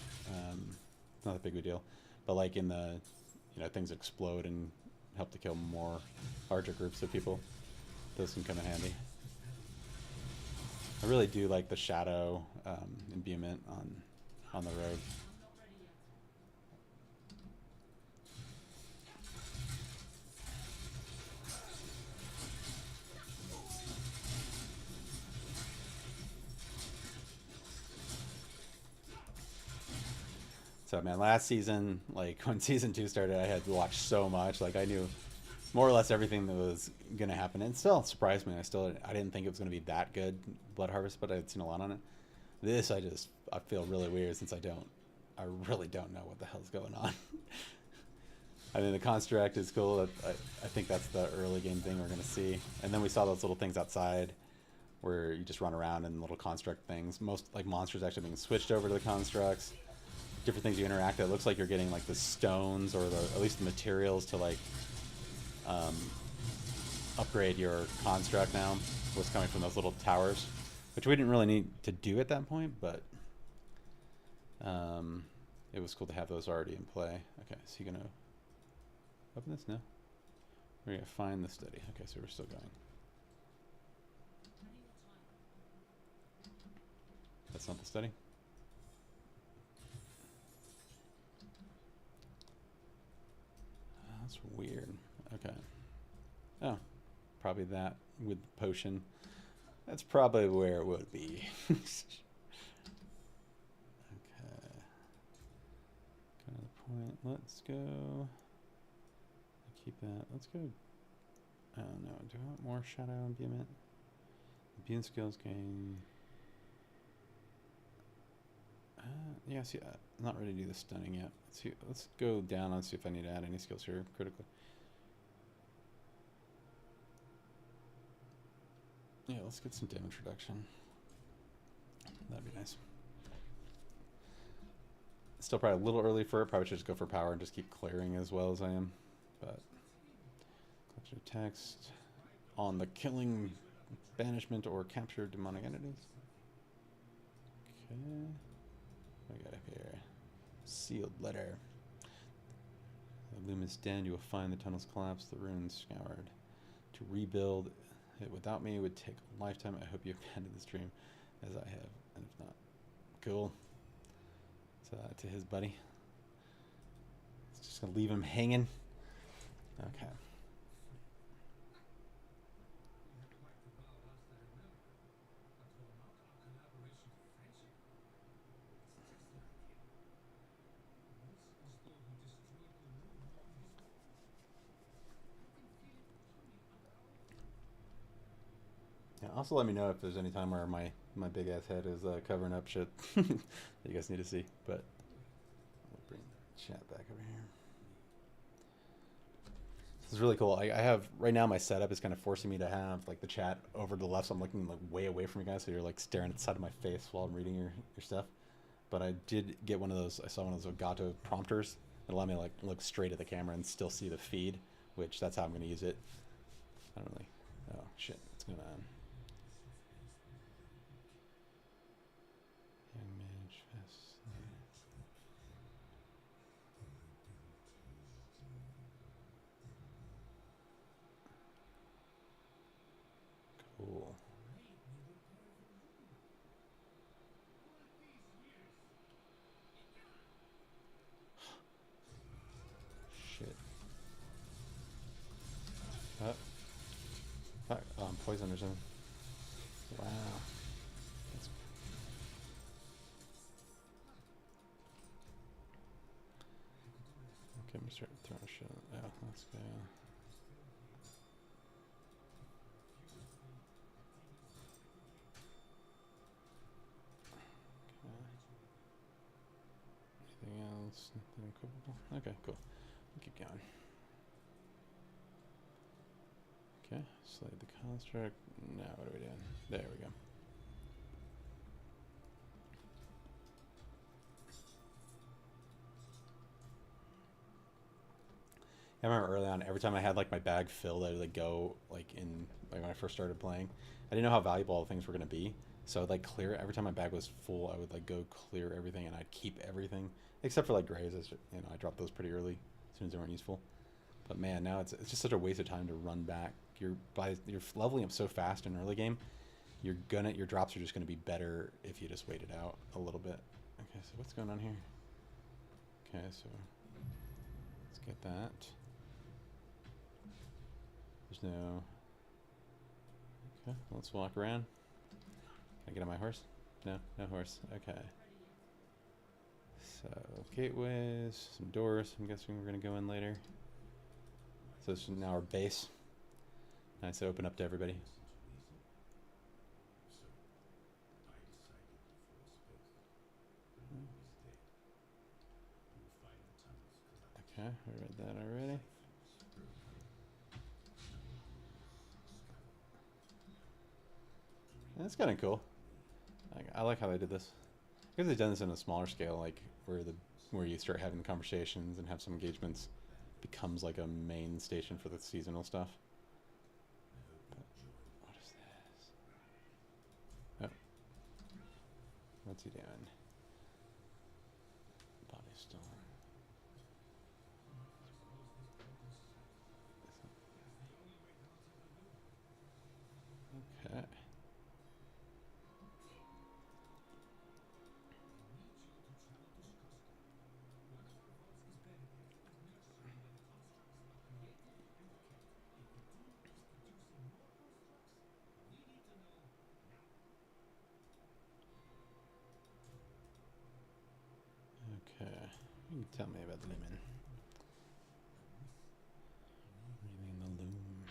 not a big deal. But like in the, you know, things explode and help to kill more larger groups of people, those can come in handy. I really do like the shadow imbuement on the road. So man, last season, like when season 2 started, I had to watch so much. Like I knew more or less everything that was gonna happen, and it still surprised me. I didn't think it was gonna be that good, Blood Harvest, but I had seen a lot on it. This I feel really weird since I really don't know what the hell's going on. I mean, the construct is cool. I think that's the early game thing we're gonna see, and then we saw those little things outside where you just run around and little construct things. Most like monsters actually being switched over to the constructs. Different things you interact with. It looks like you're getting like the stones or at least the materials to like upgrade your construct now. What's coming from those little towers, which we didn't really need to do at that point, but it was cool to have those already in play. Okay, so you're gonna open this? No. We're gonna find the study. Okay, so we're still going. That's not the study. That's weird. Okay. Oh, probably that with the potion. That's probably where it would be. Okay. Kind of the point. Let's go. Keep that. Let's go. Oh no. Do I want more shadow imbuement? Imbue skills gain. Yeah, see, I'm not ready to do the stunning yet. Let's go down and see if I need to add any skills here critically. Yeah, let's get some damage reduction. That'd be nice. Still probably a little early for it. Probably should just go for power and just keep clearing as well as I am. But collection of text on the killing, banishment, or capture demonic entities. Okay. What we got up here? Sealed letter. The loom is dead. You will find the tunnels collapsed, the ruins scoured. To rebuild it without me would take a lifetime. I hope you abandoned this dream as I have, and if not, cool. So to his buddy. It's just gonna leave him hanging. Okay. Also, let me know if there's any time where my big ass head is covering up shit that you guys need to see. But I'll bring the chat back over here. This is really cool. I have right now my setup is kind of forcing me to have like the chat over to the left, so I'm looking like way away from you guys, so you're like staring at the side of my face while I'm reading your stuff. But I did get one of those. I saw one of those Elgato prompters that allowed me to like look straight at the camera and still see the feed, which that's how I'm going to use it. I don't really. Oh shit! It's gonna. Image fest. Cool. Shit. Oh. Fuck. Oh, I'm poisoned or something. Wow. That's... Okay, I'm start throwing shit. Yeah, let's go. Okay. Anything else? Nothing equipable? Okay, cool. We'll keep going. Okay, slide the construct. Now what are we doing? There we go. I remember early on, every time I had like my bag filled, I would like go like in like when I first started playing. I didn't know how valuable all the things were gonna be, so I'd like clear every time my bag was full. I would like go clear everything, and I'd keep everything except for like graves. You know, I dropped those pretty early as soon as they weren't useful. But man, now it's just such a waste of time to run back. You're leveling up so fast in early game. Your drops are just gonna be better if you just wait it out a little bit. Okay, so what's going on here? Okay, so let's get that. There's no... Okay, let's walk around. Can I get on my horse? No, no horse. Okay. So, gateways, some doors. I'm guessing we're going to go in later. So this is now our base. Nice to open up to everybody. Okay, I read that already. That's kind of cool. I like how they did this. Because they've done this in a smaller scale, like where you start having conversations and have some engagements, becomes like a main station for the seasonal stuff. But what is this? Oh, what's he doing? Body stolen. Okay. Okay. You can tell me about the Lumen. Reading the Loom.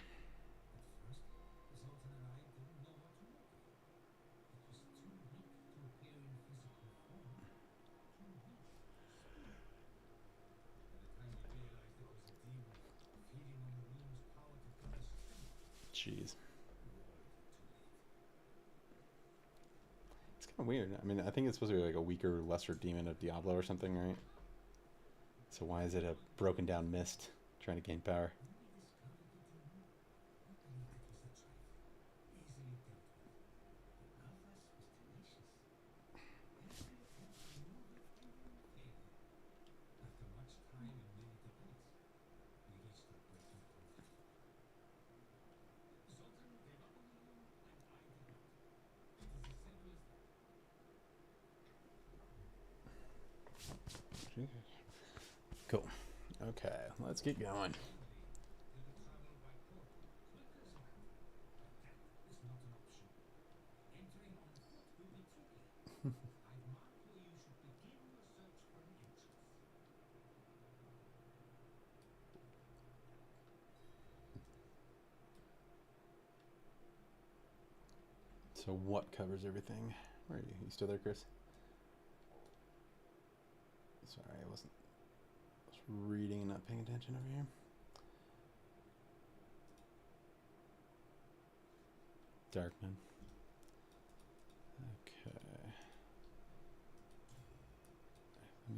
Jeez. It's kind of weird. I mean, I think it's supposed to be like a weaker, lesser demon of Diablo or something, right? So why is it a broken down mist trying to gain power? Cool. Okay, let's keep going. So what covers everything? Where are you? You still there, Chris? Sorry, I wasn't reading and not paying attention over here. Darkman. Okay.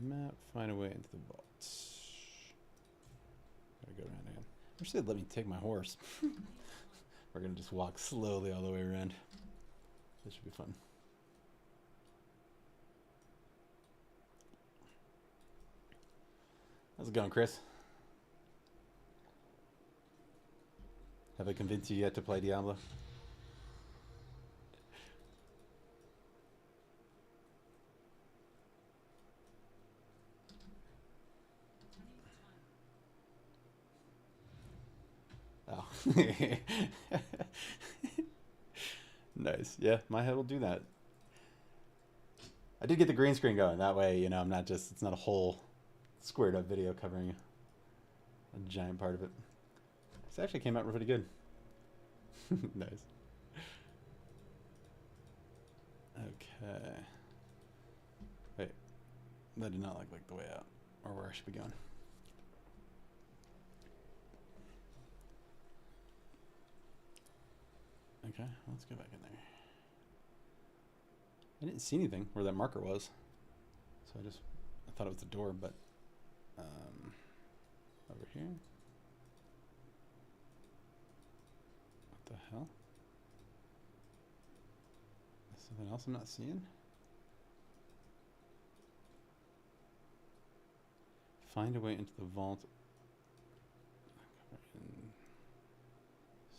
Map, find a way into the vaults. Gotta go around again. I wish they'd let me take my horse. We're gonna just walk slowly all the way around. This should be fun. How's it going, Chris? Have I convinced you yet to play Diablo? Oh. Nice. Yeah, my head will do that. I did get the green screen going. That way, you know, I'm not just, it's not a whole squared up video covering a giant part of it. This actually came out pretty good. Nice. Okay. Wait. That did not look like the way out. Or where I should be going. Okay, let's go back in there. I didn't see anything where that marker was. So I thought it was the door, but over here. What the hell? Is something else I'm not seeing? Find a way into the vault.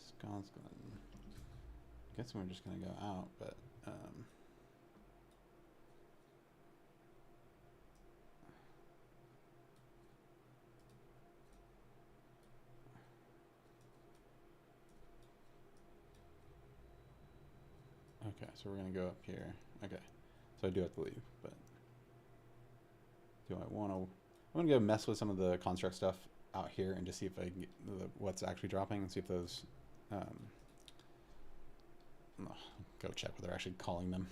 Scotsland. I guess we're just gonna go out, but okay, so we're gonna go up here. Okay, so I do have to leave, but do I want to? I'm gonna go mess with some of the construct stuff out here and just see if I can get what's actually dropping and see if those. Go check what they're actually calling them.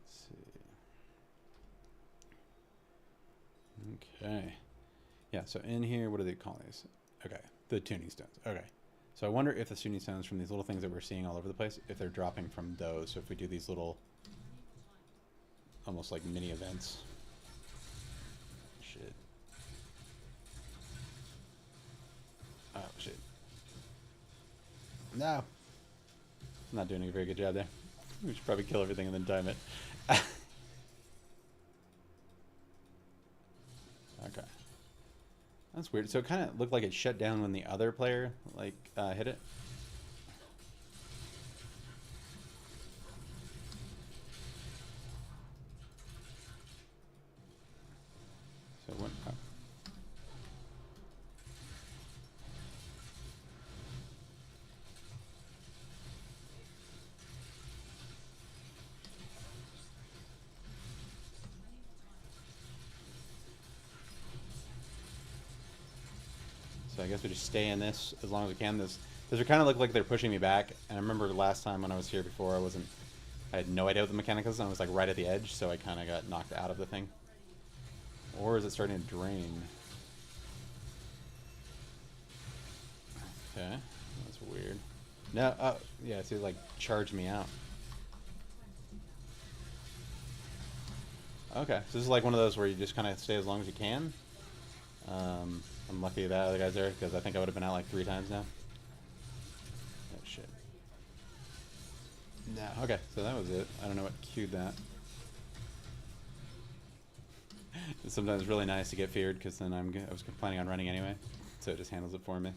Let's see. Okay. Yeah, so in here, what do they call these? Okay, the tuning stones. Okay. So I wonder if the tuning stones from these little things that we're seeing all over the place, if they're dropping from those. So if we do these little, almost like mini events. Shit. Oh, shit. No. I'm not doing a very good job there. We should probably kill everything and then time it. Okay. That's weird. So it kind of looked like it shut down when the other player, like, hit it. So it went up. So I guess we just stay in this as long as we can. Those kind of look like they're pushing me back. And I remember last time when I was here before, I had no idea what the mechanic was, and I was like right at the edge, so I kind of got knocked out of the thing. Or is it starting to drain? Okay, that's weird. No, oh, yeah, so it like charged me out. Okay, so this is like one of those where you just kind of stay as long as you can. I'm lucky that other guy's there, because I think I would have been out like 3 times now. Oh, shit. No, okay, so that was it. I don't know what cued that. It's sometimes really nice to get feared, because then I was planning on running anyway, so it just handles it for me.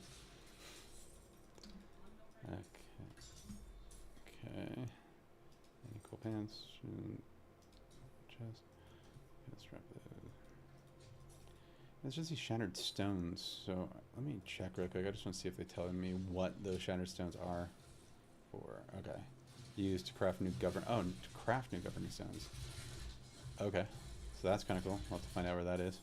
Okay. Okay. Any cool pants? Chest. Let's drop those. It's just these shattered stones, so let me check real quick. I just want to see if they tell me what those shattered stones are for. Okay. Used to craft new to craft new governing stones. Okay. So that's kind of cool. I'll have to find out where that is.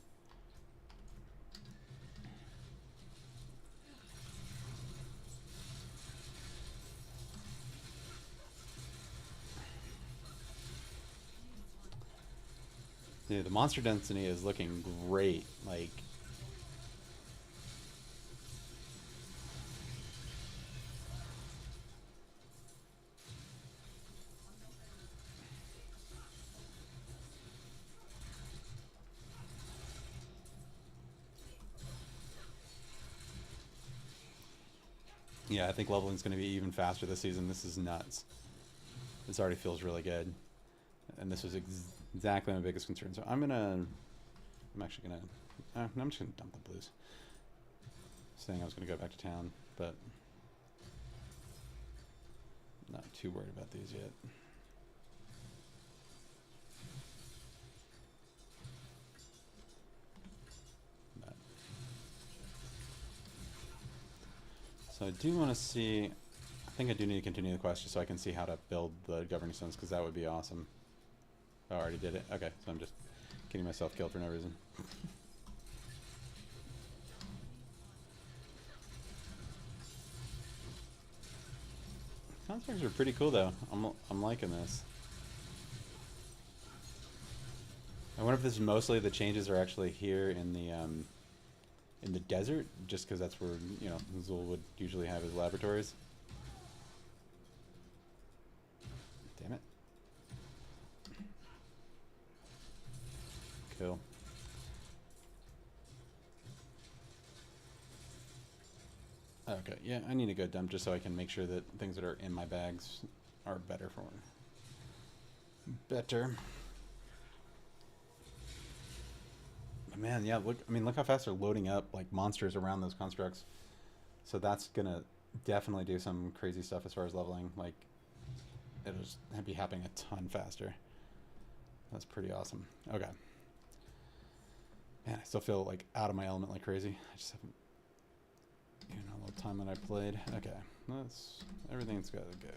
Dude, the monster density is looking great. Like, yeah, I think leveling is going to be even faster this season. This is nuts. This already feels really good. And this was exactly my biggest concern. So I'm actually gonna, no, I'm just gonna dump the blues. Saying I was gonna go back to town, but not too worried about these yet. But. So I do want to see. I think I do need to continue the quest just so I can see how to build the governing stones, because that would be awesome. Oh, I already did it. Okay, so I'm just getting myself killed for no reason. Constructs are pretty cool though. I'm liking this. I wonder if this is mostly the changes are actually here in the desert, just because that's where, you know, Zul would usually have his laboratories. Damn it. Cool. Okay, yeah, I need to go dump just so I can make sure that things that are in my bags are better for me. Better. But man, yeah, look, I mean, look how fast they're loading up, like, monsters around those constructs. So that's gonna definitely do some crazy stuff as far as leveling. Like, it'll just be happening a ton faster. That's pretty awesome. Okay. Man, I still feel, like, out of my element like crazy. I just haven't, you know, a little time that I played. Okay, everything's gotta go.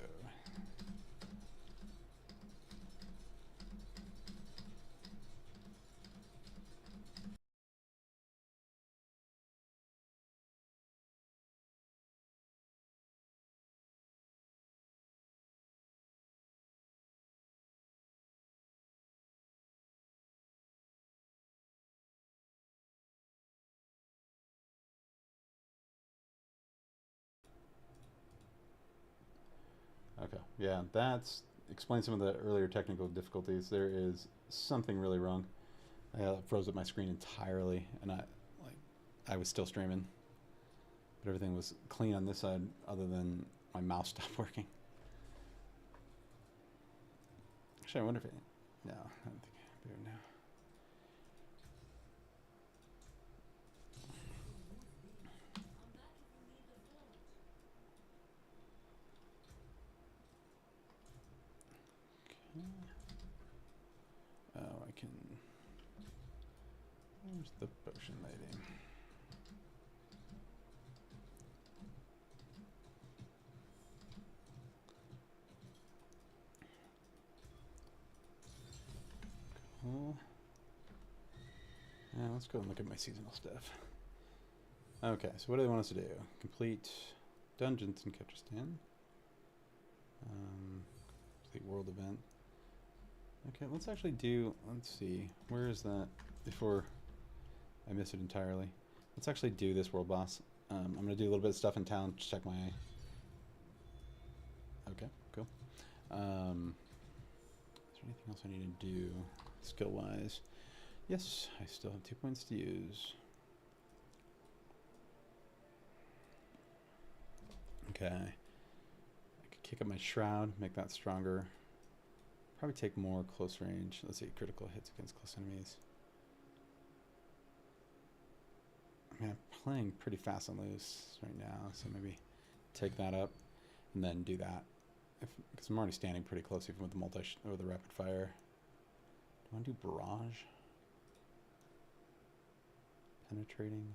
Okay, yeah, that's explains some of the earlier technical difficulties. There is something really wrong. I froze up my screen entirely, and I was still streaming, but everything was clean on this side, other than my mouse stopped working. Actually, I wonder if it. No, I don't think I do it now. Oh, I can. Where's the potion lady? Cool. Yeah, let's go and look at my seasonal stuff. Okay, so what do they want us to do? Complete dungeons in Ketristan. Complete world event. Okay, let's actually do. Let's see. Where is that? Before I miss it entirely. Let's actually do this world boss. I'm gonna do a little bit of stuff in town. Just check my. Okay, cool. Is there anything else I need to do skill-wise? Yes, I still have 2 points to use. Okay. I could kick up my shroud, make that stronger. Probably take more close range. Let's see, critical hits against close enemies. I mean, I'm playing pretty fast and loose right now, so maybe take that up and then do that. Because I'm already standing pretty close even with the or the rapid fire. Do I want to do barrage? Penetrating?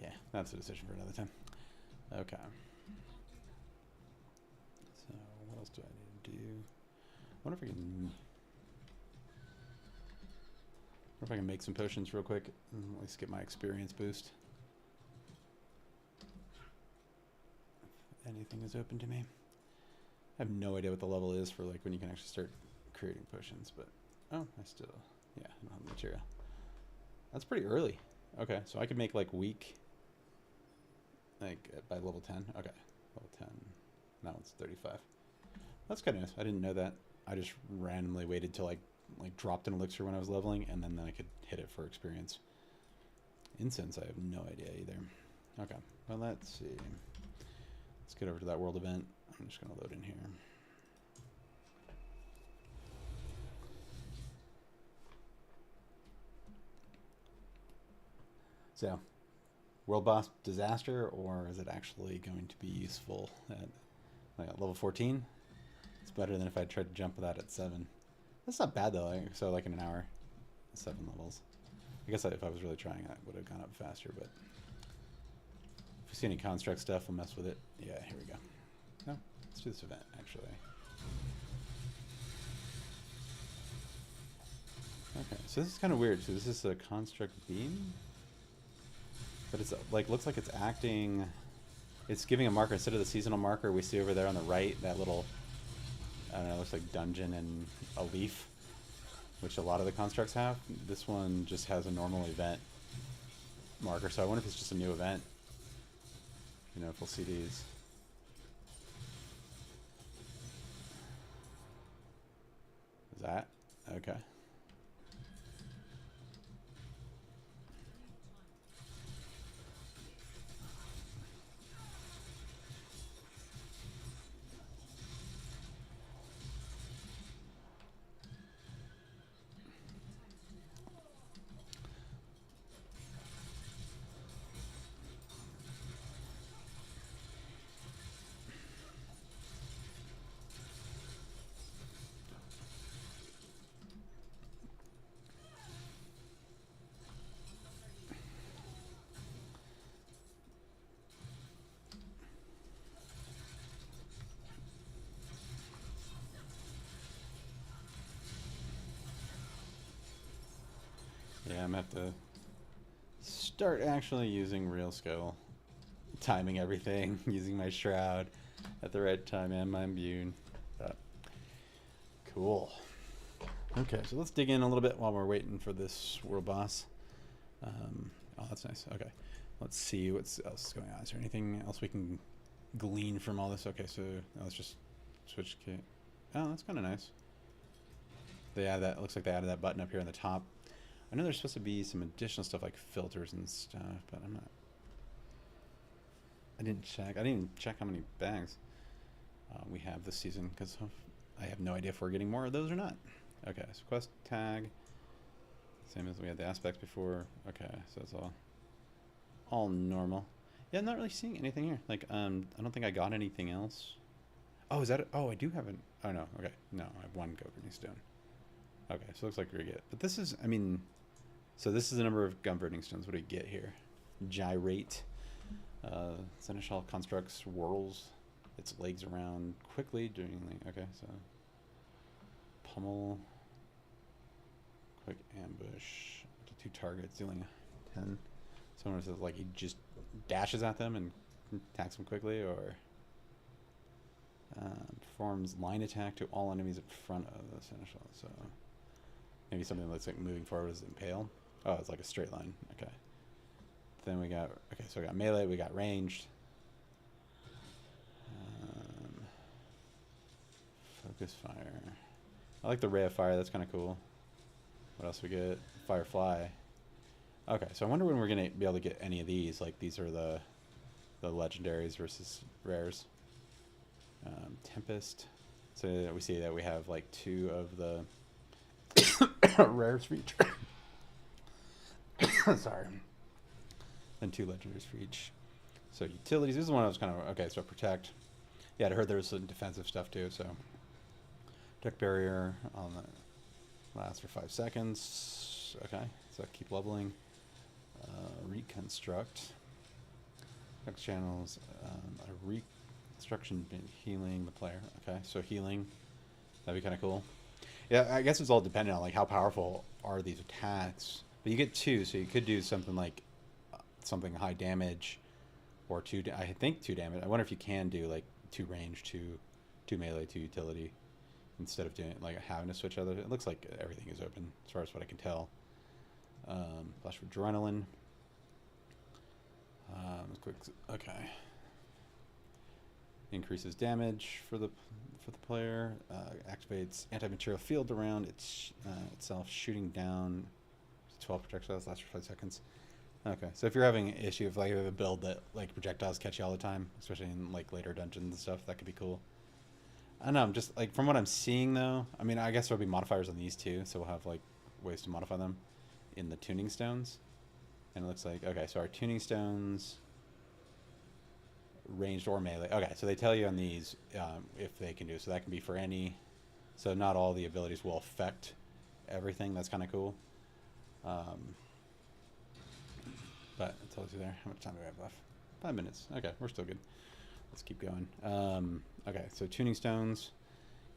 Yeah, that's a decision for another time. Okay. So what else do I need to do? I wonder if I can make some potions real quick and at least get my experience boost. If anything is open to me. I have no idea what the level is for like when you can actually start creating potions, but oh, I still Yeah, I don't have the material. That's pretty early. Okay, so I could make like weak, like by level 10. Okay, level 10. That one's 35. That's kind of nice. I didn't know that. I just randomly waited till like dropped an elixir when I was leveling, and then I could hit it for experience. Incense, I have no idea either. Okay, well let's see. Let's get over to that world event. I'm just gonna load in here. So, world boss disaster, or is it actually going to be useful at like at level 14? It's better than if I tried to jump that at 7. That's not bad though. So like in an hour, 7 levels. I guess if I was really trying, I would have gone up faster. But if you see any construct stuff, we'll mess with it. Yeah, here we go. No, let's do this event actually. Okay, so this is kind of weird. So this is a construct beam, but it's like looks like it's acting. It's giving a marker instead of the seasonal marker we see over there on the right. That little, I don't know, looks like dungeon and a leaf, which a lot of the constructs have. This one just has a normal event marker, so I wonder if it's just a new event. You know, if we'll see these. Is that? Okay. Yeah, I'm gonna have to start actually using real skill. Timing everything, using my shroud at the right time and my immune. But cool. Okay, so let's dig in a little bit while we're waiting for this world boss. Oh, that's nice. Okay, let's see what else is going on. Is there anything else we can glean from all this? Okay, so let's just switch key. Oh, that's kind of nice. They add that. Looks like they added that button up here on the top. I know there's supposed to be some additional stuff like filters and stuff, but I'm not. I didn't check. I didn't even check how many bags we have this season because I have no idea if we're getting more of those or not. Okay, so quest tag, same as we had the aspects before. Okay, so it's all normal. Yeah, I'm not really seeing anything here. Like, I don't think I got anything else. Oh, is that it? Oh, I do have an. Oh no. Okay, no, I have one governing stone. Okay, so it looks like we get. But this is, I mean, so this is the number of governing stones. What do we get here? Gyrate. Seneschal constructs whirls its legs around quickly during the. Okay, so pummel. Quick ambush to 2 targets, dealing 10. Someone says like he just dashes at them and attacks them quickly, or performs line attack to all enemies in front of the seneschal. So maybe something that's like moving forward is impale. Oh, it's like a straight line. Okay. Then we got, okay, so we got melee, we got ranged. Focus fire. I like the ray of fire, that's kind of cool. What else we get? Firefly. Okay, so I wonder when we're going to be able to get any of these. Like, these are the legendaries versus rares. Tempest. So we see that we have, like, 2 of the rares for each. Sorry. And 2 legendaries for each. So utilities. This is one I was kind of... Okay, so protect. Yeah, I heard there was some defensive stuff, too, so... Deck barrier on the... Lasts for 5 seconds. Okay, so keep leveling. Reconstruct. X channels. A reconstruction healing the player. Okay, so healing. That'd be kind of cool. Yeah, I guess it's all dependent on like how powerful are these attacks. But you get 2, so you could do something like something high damage, or 2. I think 2 damage. I wonder if you can do like 2 range, 2 melee, 2 utility. instead of doing like having to switch other. It looks like everything is open as far as what I can tell. Flash for adrenaline. Quick. Okay. Increases damage for the player. Activates anti-material field around itself, shooting down 12 projectiles. Lasts for 5 seconds. Okay, so if you're having an issue, if like you have a build that like projectiles catch you all the time, especially in like later dungeons and stuff, that could be cool. I don't know. I'm just like from what I'm seeing though. I mean, I guess there'll be modifiers on these too, so we'll have like ways to modify them in the tuning stones. And it looks like okay, so our tuning stones, ranged or melee. Okay, so they tell you on these if they can do so. That can be for any. So not all the abilities will affect everything. That's kind of cool. But it tells you there. How much time do we have left? 5 minutes. Okay, we're still good. Let's keep going. Okay, so tuning stones.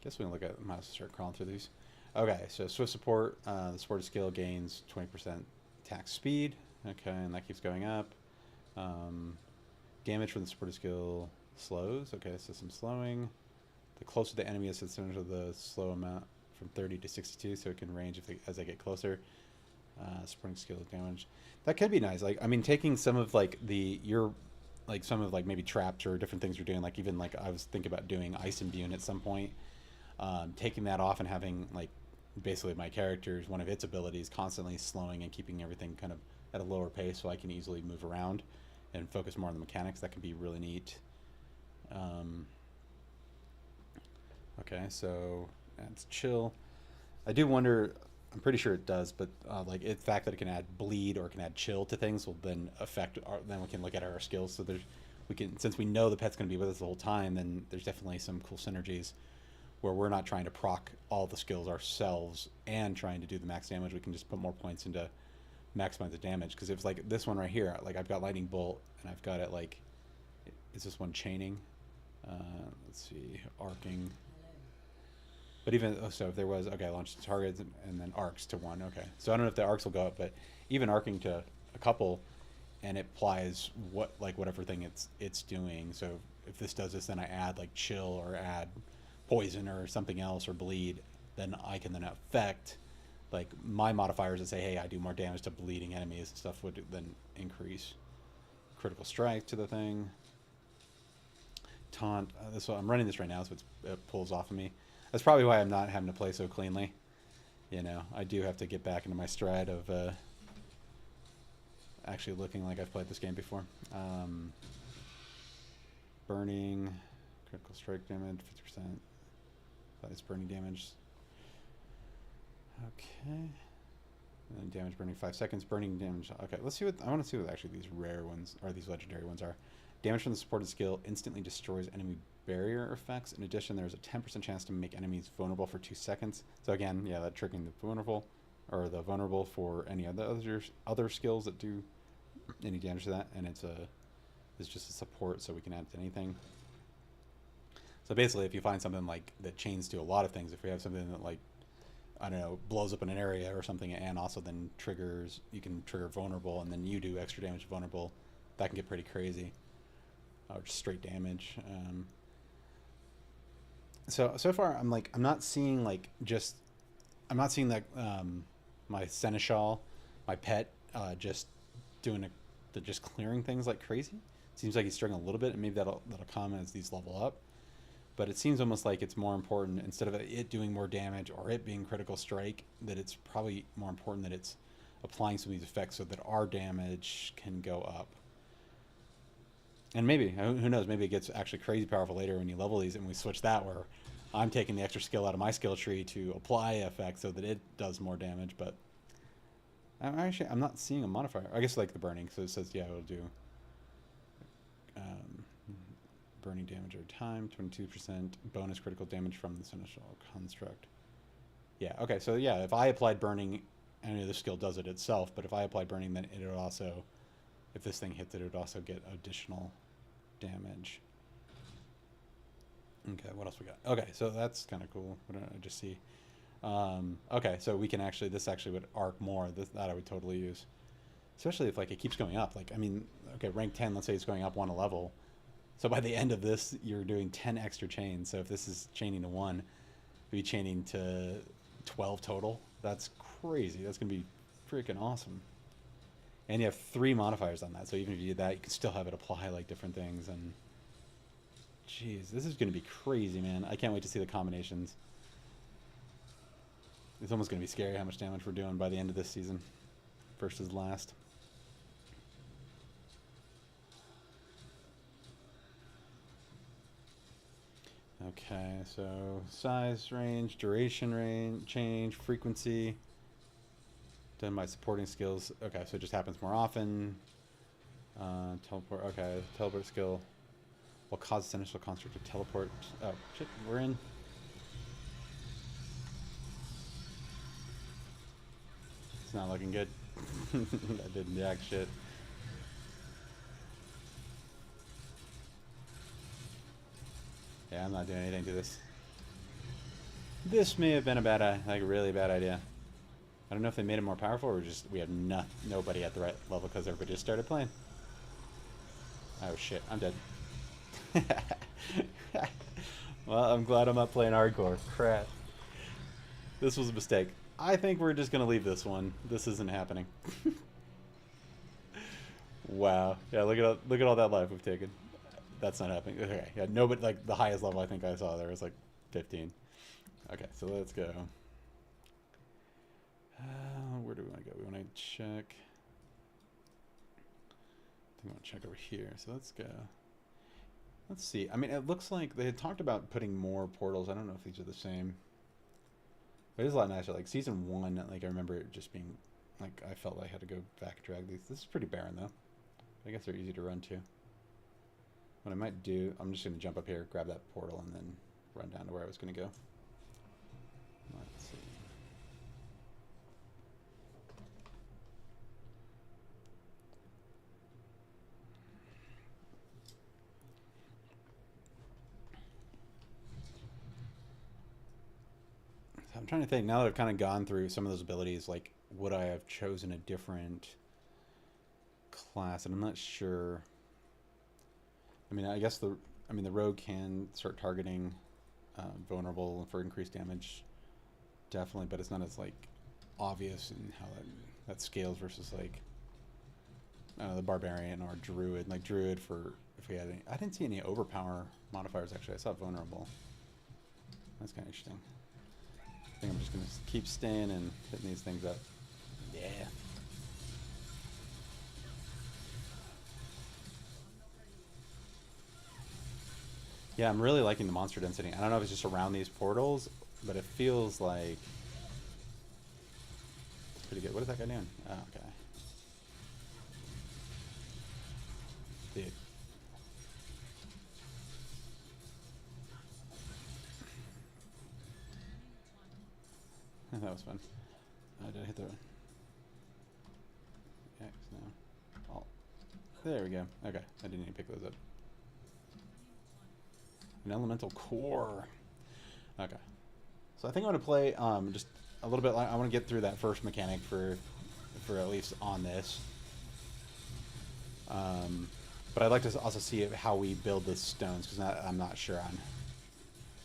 Guess we can look at. Might as well start crawling through these. Okay, so swift support. The supported skill gains 20% attack speed. Okay, and that keeps going up. Damage from the supported skill slows. Okay, so some slowing. The closer the enemy is, it's of the slow amount from 30 to 62, so it can range as they get closer. Supporting skill damage. That could be nice. Like, I mean, taking some of like some of like maybe traps or different things you're doing. Like even like I was thinking about doing ice imbue at some point. Taking that off and having like basically my character's one of its abilities constantly slowing and keeping everything kind of at a lower pace, so I can easily move around and focus more on the mechanics. That can be really neat. Okay, so that's chill. I do wonder. I'm pretty sure it does, but like the fact that it can add bleed or it can add chill to things will then affect. Then we can look at our skills. So since we know the pet's going to be with us the whole time, then there's definitely some cool synergies where we're not trying to proc all the skills ourselves and trying to do the max damage. We can just put more points into maximize the damage. Because if it's like this one right here, like I've got lightning bolt and I've got it like, is this one chaining? Let's see, arcing. But even so, if there was launch targets and then arcs to one. Okay, so I don't know if the arcs will go up, but even arcing to a couple, and it applies whatever thing it's doing. So if this does this, then I add like chill or add poison or something else or bleed, then I can then affect like my modifiers that say, hey, I do more damage to bleeding enemies and stuff would then increase critical strike to the thing. Taunt. I'm running this right now, so it pulls off of me. That's probably why I'm not having to play so cleanly. You know, I do have to get back into my stride of actually looking like I've played this game before. Burning, critical strike damage, 50%. That is burning damage. Okay. And then damage burning 5 seconds. Burning damage. Okay, let's see what I want to see what actually these rare ones or these legendary ones are. Damage from the supported skill instantly destroys enemy barrier effects. In addition, there's a 10% chance to make enemies vulnerable for 2 seconds. So again, yeah, that triggering the vulnerable for any other skills that do any damage to that, and it's just a support, so we can add to anything. So basically, if you find something like that chains to a lot of things, if we have something that like I don't know blows up in an area or something, and also then you can trigger vulnerable, and then you do extra damage to vulnerable, that can get pretty crazy. Or just straight damage. So far I'm not seeing that my seneschal, my pet, just just clearing things like crazy. Seems like he's struggling a little bit, and maybe that'll come as these level up. But it seems almost like it's more important, instead of it doing more damage or it being critical strike, that it's probably more important that it's applying some of these effects so that our damage can go up. And maybe, who knows, maybe it gets actually crazy powerful later when you level these and we switch that, where I'm taking the extra skill out of my skill tree to apply effects so that it does more damage. But I'm not seeing a modifier. I guess like the burning, so it says, yeah, it'll do burning damage over time, 22% bonus critical damage from the seneschal construct. Yeah, okay, so yeah, if I applied burning, any other skill does it itself, but if I applied burning, then it would also, if this thing hits it, it would also get additional damage. Okay, what else we got? Okay, so that's kind of cool. What did I just see? Okay, so we can actually, this actually would arc more. That I would totally use. Especially if like it keeps going up. Like, I mean, okay, rank 10, let's say it's going up 1 a level. So by the end of this, you're doing 10 extra chains. So if this is chaining to 1, be chaining to 12 total. That's crazy. That's gonna be freaking awesome. And you have 3 modifiers on that, so even if you do that, you can still have it apply like different things. And jeez, this is gonna be crazy, man. I can't wait to see the combinations. It's almost gonna be scary how much damage we're doing by the end of this season versus last. Okay, so size range, duration range, change, frequency. Done by supporting skills. Okay, so it just happens more often. Teleport. Okay, teleport skill will cause the initial construct to teleport. Oh shit, we're in. It's not looking good. That didn't jack shit. Yeah, I'm not doing anything to this. This may have been a bad, like a really bad idea. I don't know if they made it more powerful or just we have nobody at the right level because everybody just started playing. Oh shit, I'm dead. Well, I'm glad I'm not playing hardcore. Crap. This was a mistake. I think we're just gonna leave this one. This isn't happening. Wow. Yeah, look at all that life we've taken. That's not happening. Okay. Yeah, nobody, like the highest level I think I saw there was like 15. Okay, so let's go. Where do we want to go? We want to check. I think I want to check over here. So let's go. Let's see. I mean, it looks like they had talked about putting more portals. I don't know if these are the same. But it is a lot nicer. Like season 1, like I remember it just being, like I felt like I had to go back and drag these. This is pretty barren though. I guess they're easy to run to. What I might do, I'm just going to jump up here, grab that portal, and then run down to where I was going to go. Let's see. So I'm trying to think, now that I've kind of gone through some of those abilities, like, would I have chosen a different class? And I'm not sure. I mean, I guess the rogue can start targeting vulnerable for increased damage, definitely, but it's not as like obvious in how that scales versus like the barbarian or druid. Like druid for if we had any, I didn't see any overpower modifiers actually. I saw vulnerable. That's kind of interesting. I think I'm just gonna keep staying and hitting these things up. Yeah. Yeah, I'm really liking the monster density. I don't know if it's just around these portals, but it feels like it's pretty good. What is that guy doing? Oh, okay. Dude. That was fun. Did I hit the X now? Oh, there we go. Okay, I didn't even pick those up. An elemental core. Okay. So I think I'm going to play just a little bit. I want to get through that first mechanic for at least on this. But I'd like to also see how we build the stones because I'm not sure on.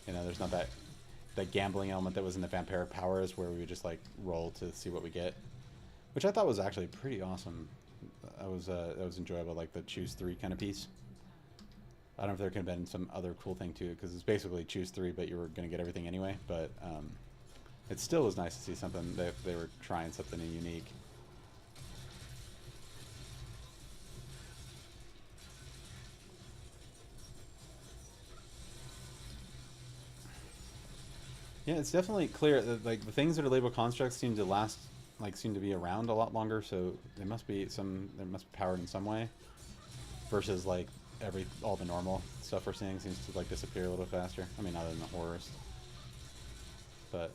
You know, there's not that gambling element that was in the Vampire Powers where we would just like roll to see what we get, which I thought was actually pretty awesome. That was enjoyable, like the choose 3 kind of piece. I don't know if there could have been some other cool thing to it because it's basically choose 3, but you were going to get everything anyway. But it still was nice to see something that they were trying something unique. Yeah, it's definitely clear that like the things that are labeled constructs seem to last, like seem to be around a lot longer. So there must be power in some way, versus like all the normal stuff we're seeing seems to like disappear a little faster. I mean, other than the horrors, but.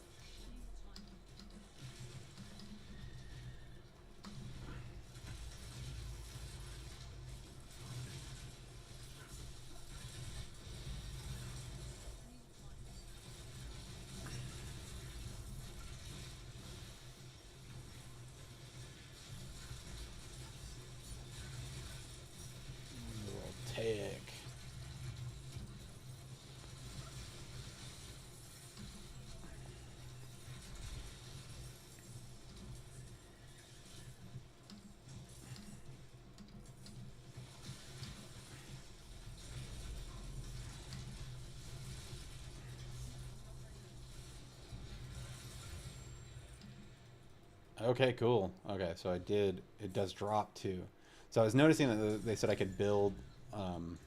Okay, cool. Okay, so I did. It does drop too. So I was noticing that they said um,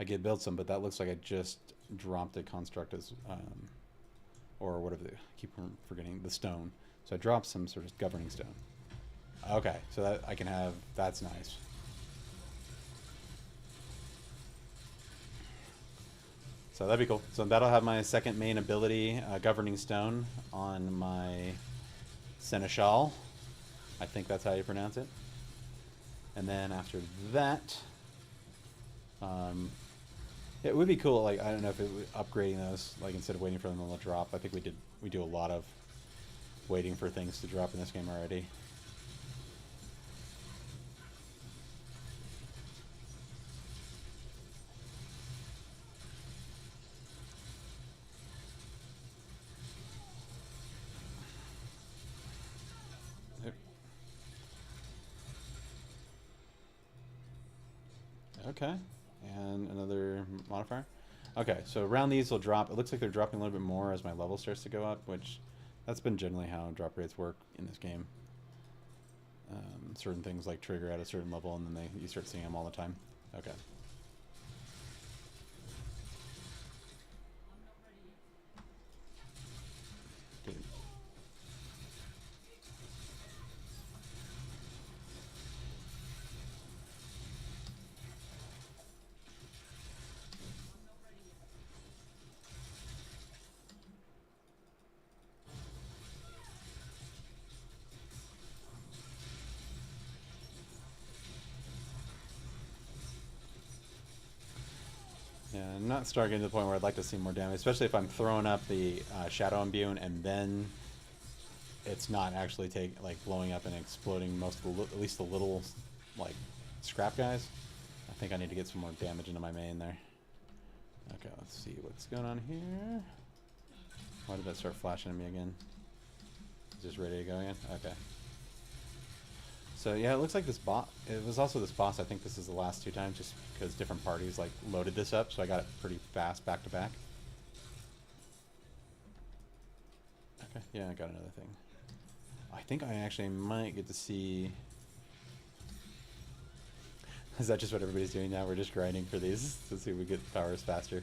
I could build some, but that looks like I just dropped a construct as, or whatever. I keep forgetting the stone. So I dropped some sort of governing stone. Okay, so that I can have. That's nice. So that'd be cool. So that'll have my second main ability, governing stone, on my seneschal. I think that's how you pronounce it. And then after that, um, it would be cool. Like, I don't know if upgrading those, like instead of waiting for them to drop. I think we do a lot of waiting for things to drop in this game already. Okay, and another modifier. Okay, so around these will drop. It looks like they're dropping a little bit more as my level starts to go up, which that's been generally how drop rates work in this game. Certain things like trigger at a certain level, and then you start seeing them all the time. Okay. Good. Yeah, I'm not starting to the point where I'd like to see more damage, especially if I'm throwing up the Shadow Imbue and then it's not actually blowing up and exploding most of at least the little like scrap guys. I think I need to get some more damage into my main there. Okay, let's see what's going on here. Why did that start flashing at me again? Is this ready to go again? Okay. So yeah, it looks like this boss. It was also this boss. I think this is the last 2 times, just because different parties like loaded this up, so I got it pretty fast back to back. Okay, yeah, I got another thing. I think I actually might get to see. Is that just what everybody's doing now? We're just grinding for these to see if we get powers faster.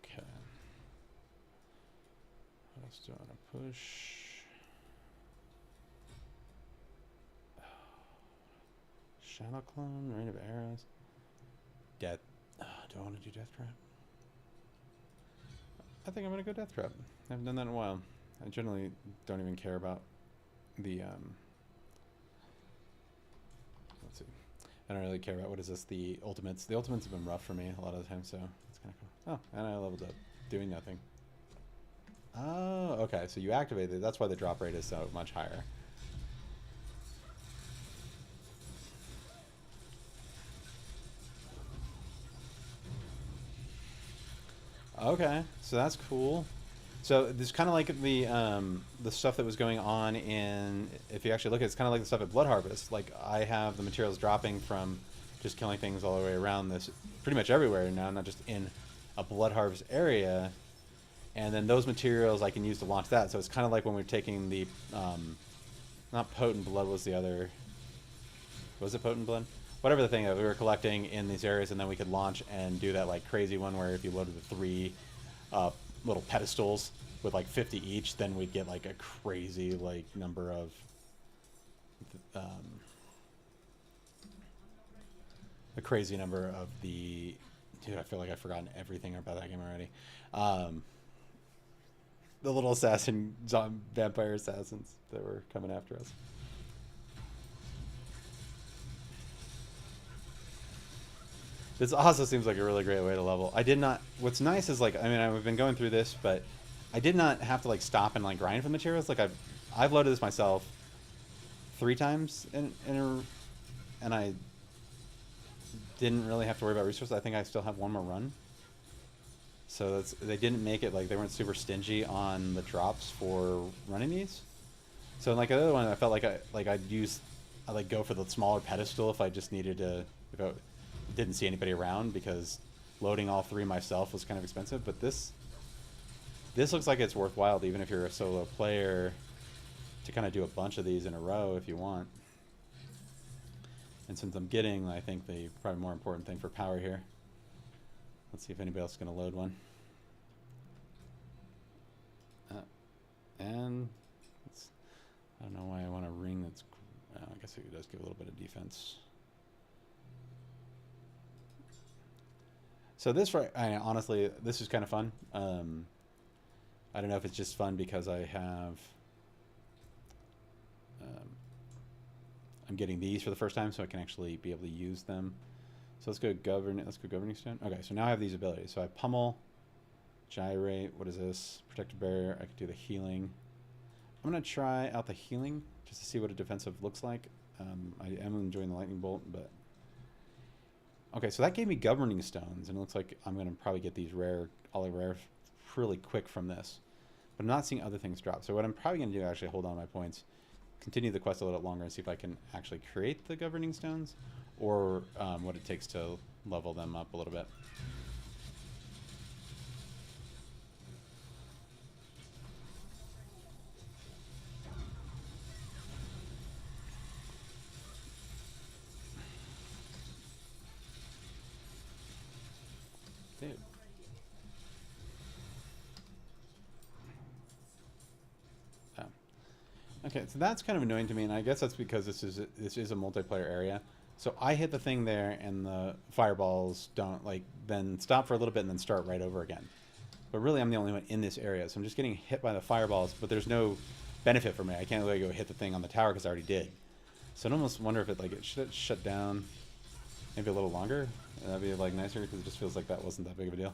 Okay. What else do I want to push? Shadow Clone, Rain of Arrows. Death. Do I want to do Death Trap? I think I'm going to go Death Trap. I haven't done that in a while. I generally don't even care about the, let's see. I don't really care about, what is this, the ultimates. The ultimates have been rough for me a lot of the time, so it's kind of cool. Oh, and I leveled up. Doing nothing. Oh, okay, so you activated it. That's why the drop rate is so much higher. Okay, so that's cool. So this kind of like the stuff that was going on in. If you actually look at it, it's kind of like the stuff at Blood Harvest. Like I have the materials dropping from just killing things all the way around this, pretty much everywhere now, not just in a Blood Harvest area. And then those materials I can use to launch that. So it's kind of like when we're taking the, not Potent Blood was the other. Was it Potent Blood? Whatever the thing that we were collecting in these areas, and then we could launch and do that like crazy one where if you loaded the 3 little pedestals with like 50 each, then we'd get like a crazy like number of the. Dude, I feel like I've forgotten everything about that game already. The little vampire assassins that were coming after us. This also seems like a really great way to level. I did not. What's nice is like, I mean, I've been going through this, but I did not have to like stop and like grind for materials. Like I've loaded this myself 3 times and I didn't really have to worry about resources. I think I still have 1 more run. So they didn't make it like they weren't super stingy on the drops for running these. So like the other one, I felt like I'd go for the smaller pedestal if I just needed to, if I didn't see anybody around, because loading all three myself was kind of expensive, but this looks like it's worthwhile, even if you're a solo player, to kind of do a bunch of these in a row if you want. And since I'm getting, I think, the probably more important thing for power here. Let's see if anybody else is going to load one. And I don't know why I want a ring that's... I guess it does give a little bit of defense. So this, honestly, this is kind of fun. I don't know if it's just fun because I have... I'm getting these for the first time, so I can actually be able to use them. So let's go governing stone. Okay, so now I have these abilities. So I pummel, gyrate. What is this? Protective barrier. I can do the healing. I'm gonna try out the healing just to see what a defensive looks like. I am enjoying the lightning bolt, but okay. So that gave me governing stones, and it looks like I'm gonna probably get these all the rare, really quick from this. But I'm not seeing other things drop. So what I'm probably gonna do is actually hold on to my points, continue the quest a little bit longer, and see if I can actually create the governing stones, or what it takes to level them up a little bit. Dude. Oh. Okay, so that's kind of annoying to me, and I guess that's because this is a multiplayer area. So I hit the thing there, and the fireballs don't, like, then stop for a little bit and then start right over again. But really, I'm the only one in this area, so I'm just getting hit by the fireballs, but there's no benefit for me. I can't really go hit the thing on the tower because I already did. So I almost wonder if it should shut down maybe a little longer. That'd be like nicer because it just feels like that wasn't that big of a deal.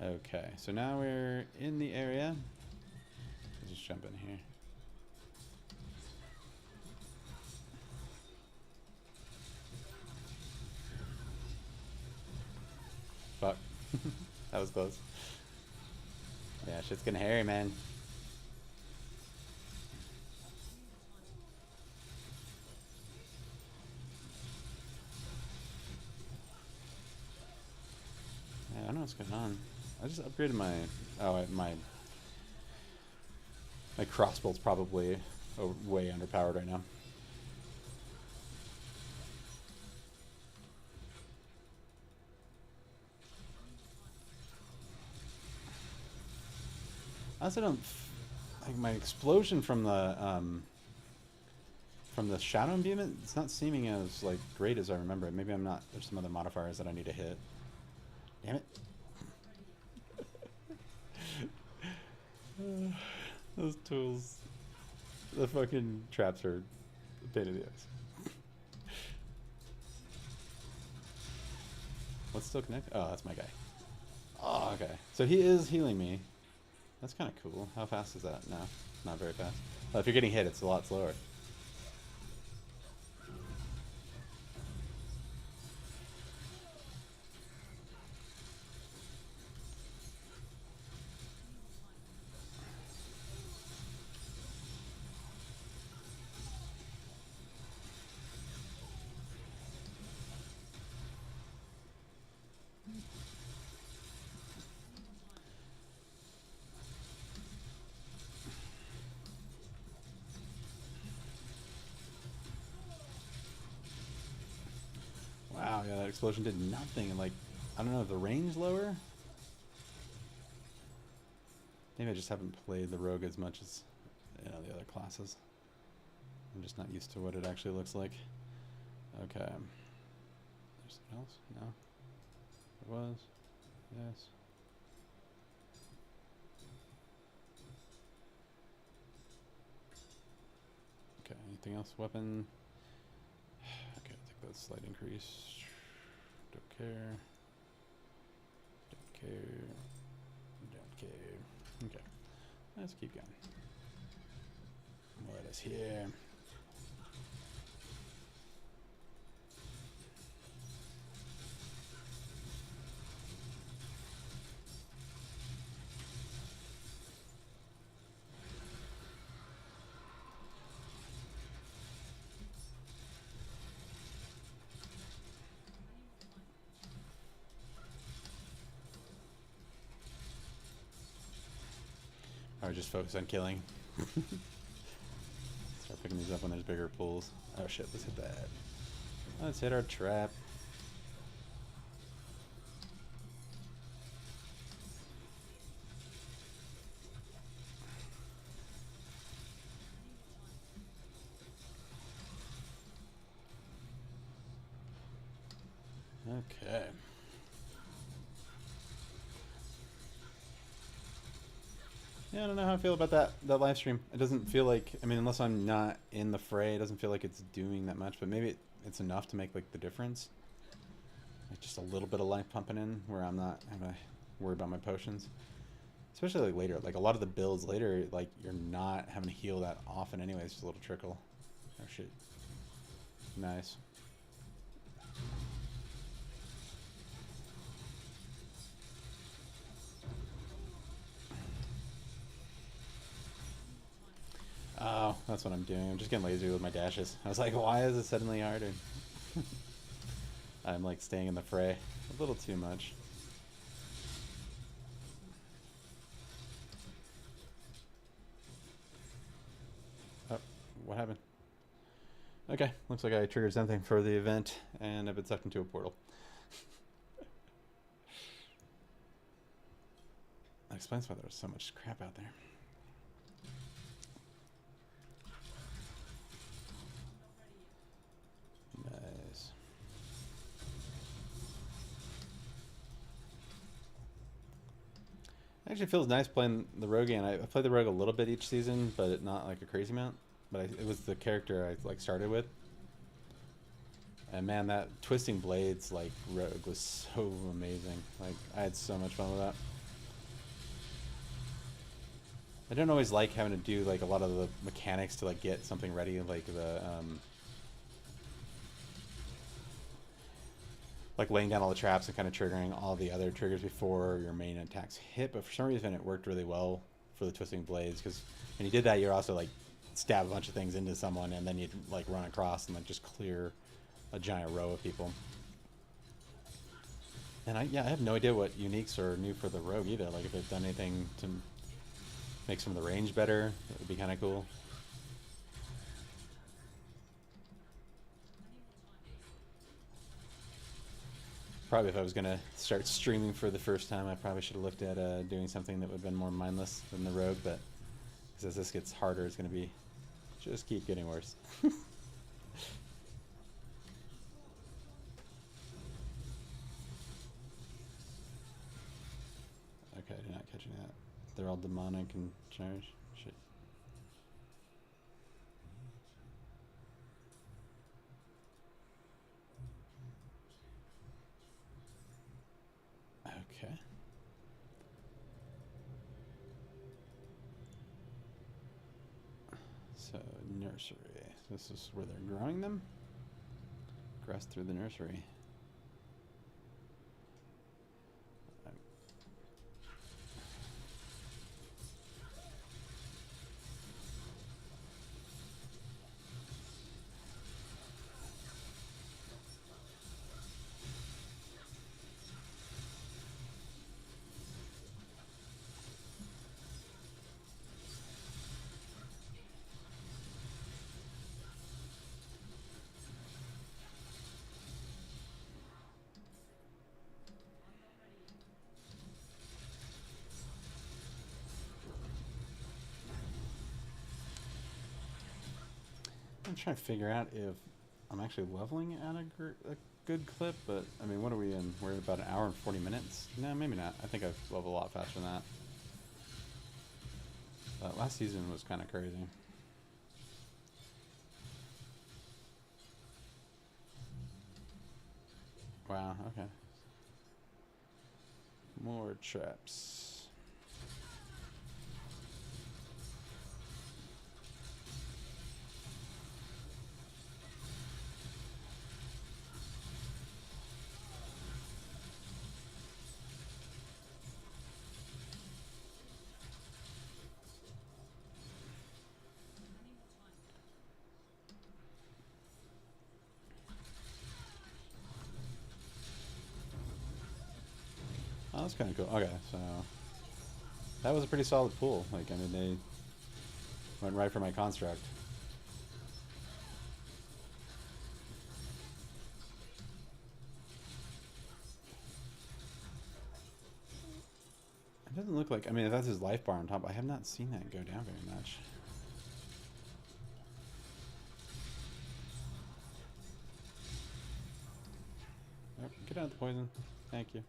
Okay, so now we're in the area. Let's just jump in here. Fuck. That was close. Yeah, shit's getting hairy, man. Yeah, I don't know what's going on. I just upgraded my... Oh, my crossbow's probably way underpowered right now. I also don't... Like, my explosion from the shadow imbuement, it's not seeming as, like, great as I remember it. Maybe I'm not... There's some other modifiers that I need to hit. Damn it. Those tools... The fucking traps are a pain in the ass. What's still connected? Oh, that's my guy. Oh, okay. So he is healing me. That's kind of cool. How fast is that? No, not very fast. Well, if you're getting hit, it's a lot slower. Wow, yeah, that explosion did nothing. Like, I don't know, the range lower? Maybe I just haven't played the rogue as much as, you know, the other classes. I'm just not used to what it actually looks like. Okay. There's something else? No? There was? Yes. Okay, anything else? Weapon? Okay, I'll take that slight increase. Don't care. Don't care. Don't care. Okay. Let's keep going. What is here? Or just focus on killing. Start picking these up when there's bigger pools. Oh shit, let's hit that. Let's hit our trap. Okay. Yeah, I don't know how I feel about that live stream. It doesn't feel like, I mean, unless I'm not in the fray, it doesn't feel like it's doing that much. But maybe it's enough to make like the difference. Like just a little bit of life pumping in, where I'm not having to worry about my potions. Especially like later, like a lot of the builds later, like you're not having to heal that often anyways. Just a little trickle. Oh shit. Nice. Oh, that's what I'm doing. I'm just getting lazy with my dashes. I was like, why is it suddenly harder? I'm like staying in the fray a little too much. Oh, what happened? Okay, looks like I triggered something for the event and I've been sucked into a portal. That explains why there was so much crap out there. Nice. Actually feels nice playing the rogue again. I played the rogue a little bit each season, but not like a crazy amount. But it was the character I like started with. And man, that twisting blades like rogue was so amazing. Like I had so much fun with that. I don't always like having to do like a lot of the mechanics to like get something ready, like the like laying down all the traps and kind of triggering all the other triggers before your main attacks hit. But for some reason, it worked really well for the twisting blades, because when you did that, you're also like stab a bunch of things into someone, and then you'd like run across and like just clear a giant row of people. And I have no idea what uniques are new for the rogue either. Like if they've done anything to make some of the range better, it would be kind of cool. Probably if I was going to start streaming for the first time, I probably should have looked at doing something that would have been more mindless than the rogue, but as this gets harder, it's going to be just keep getting worse. Okay, I did not catch that. They're all demonic and charged. Shit. Okay. So, nursery. This is where they're growing them? Grass through the nursery. I'm trying to figure out if I'm actually leveling at a good clip, but I mean, what are we in? We're at about an hour and 40 minutes. No, maybe not. I think I've leveled a lot faster than that. Last season was kind of crazy. Wow, okay. More traps. Oh, that's kind of cool. Okay, so That was a pretty solid pull. Like, I mean, they went right for my construct. It doesn't look like... I mean, if that's his life bar on top, I have not seen that go down very much. Oh, get out of the poison. Thank you.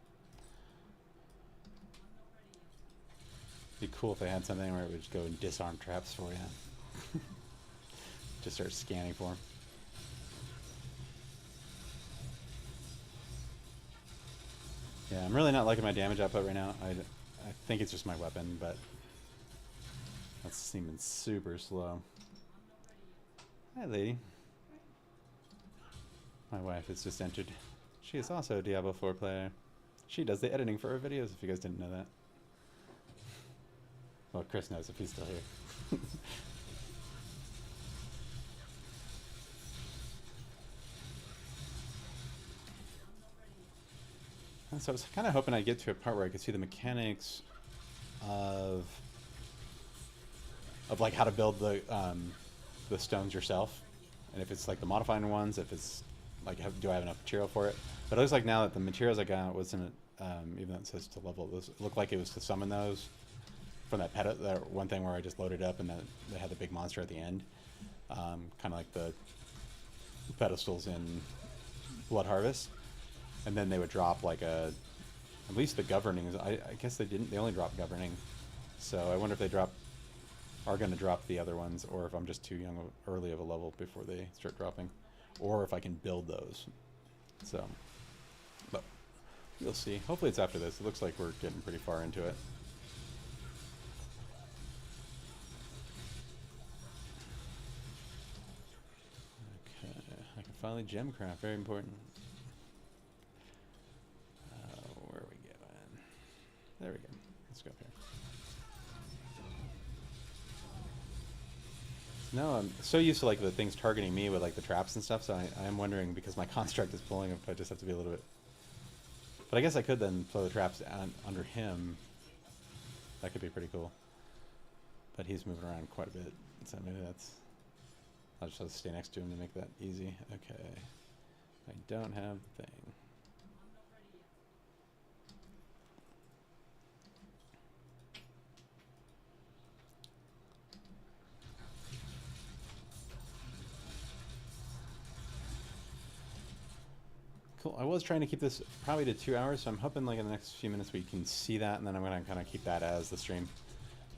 It'd be cool if they had something where it would just go and disarm traps for you. Just start scanning for them. Yeah, I'm really not liking my damage output right now. I think it's just my weapon, but that's seeming super slow. Hi, lady. My wife has just entered. She is also a Diablo 4 player. She does the editing for our videos, if you guys didn't know that. Well, Chris knows if he's still here. So I was kind of hoping I'd get to a part where I could see the mechanics of like how to build the stones yourself, and if it's like the modifying ones, if it's like do I have enough material for it. But it looks like now that the materials I got wasn't even though it says to level, it looked like it was to summon those from that one thing where I just loaded up and then they had the big monster at the end, kind of like the pedestals in Blood Harvest. And then they would drop like at least the governing. I guess they didn't. They only dropped governing. So I wonder if they are going to drop the other ones, or if I'm just too early of a level before they start dropping, or if I can build those. So, but we'll see. Hopefully it's after this. It looks like we're getting pretty far into it. Okay, I can finally gem craft. Very important. Where are we going? There we go. Let's go up here. No, I'm so used to like the things targeting me with like the traps and stuff, so I am wondering, because my construct is pulling, if I just have to be a little bit... But I guess I could then throw the traps under him. That could be pretty cool. But he's moving around quite a bit, so maybe that's... I'll just have to stay next to him to make that easy. Okay. I don't have the thing. Cool. I was trying to keep this probably to 2 hours, so I'm hoping like in the next few minutes we can see that, and then I'm going to kind of keep that as the stream.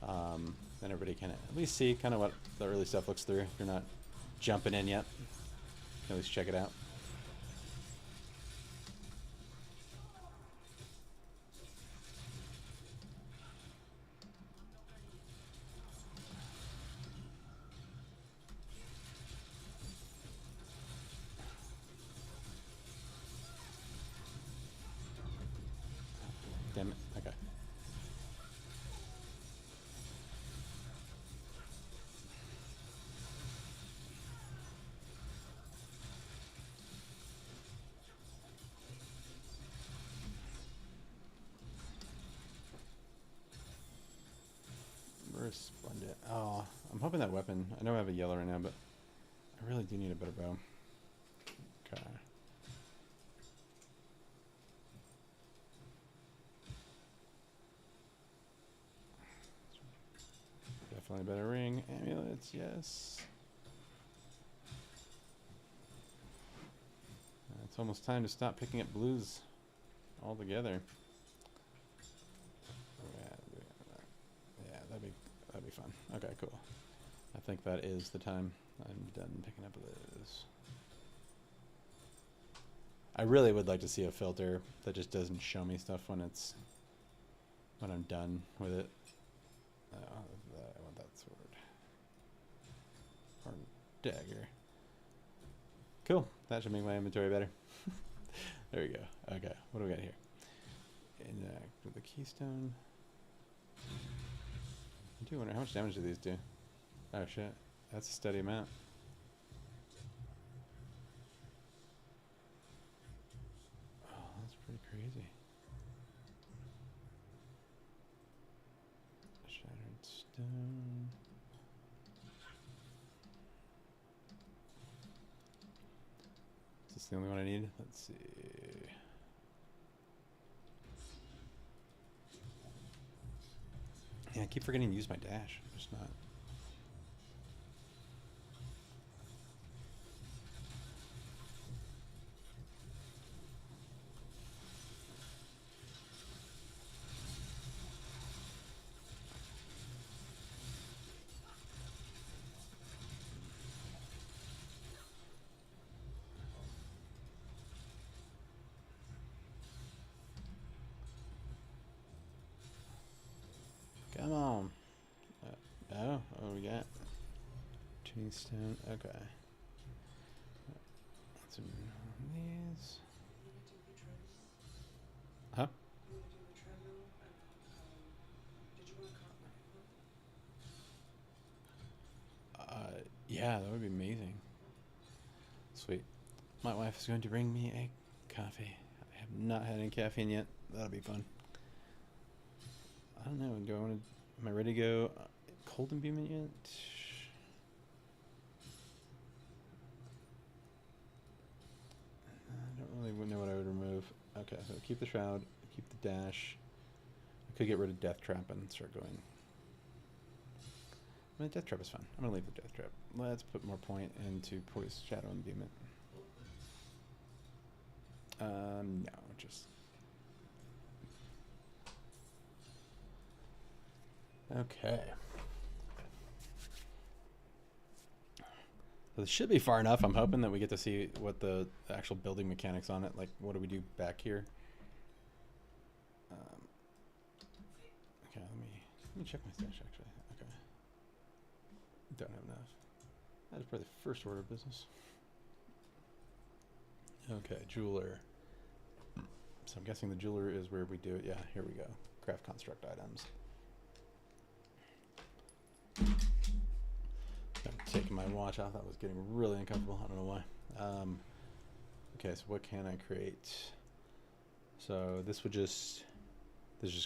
Then everybody can at least see kind of what the early stuff looks through. If you're not jumping in yet, you can at least check it out. Damn it. Okay. Resplendent. Oh, I'm hoping that weapon... I know I have a yellow right now, but I really do need a better bow. Okay. Definitely better ring. Amulets, yes. It's almost time to stop picking up blues altogether. Yeah, that'd be fun. Okay, cool. I think that is the time. I'm done picking up blues. I really would like to see a filter that just doesn't show me stuff when I'm done with it. I want that sword. Or dagger. Cool. That should make my inventory better. There we go. Okay, what do we got here? Interact with the keystone. I do wonder how much damage do these do? Oh shit. That's a steady amount. Oh, that's pretty crazy. That's the only one I need. Let's see. Yeah, I keep forgetting to use my dash. I'm just not. Come on. Oh, we got tuning stone. Okay. Let's move these. Huh? Yeah, that would be amazing. Sweet. My wife is going to bring me a coffee. I have not had any caffeine yet. That'll be fun. I don't know. Do I want to? Am I ready to go? Cold imbuement yet? I don't really know what I would remove. Okay, so keep the shroud, keep the dash. I could get rid of death trap and start going. I mean, death trap is fun. I'm gonna leave the death trap. Let's put more point into poise shadow imbuement. No, just okay. So this should be far enough. I'm hoping that we get to see what the actual building mechanics on it. Like, what do we do back here? Okay, let me check my stash actually. Okay, don't have enough. That is probably the first order of business. Okay, jeweler. So I'm guessing the jeweler is where we do it. Yeah, here we go. Craft construct items. I'm taking my watch off. That was getting really uncomfortable. I don't know why. Okay, so what can I create? So this just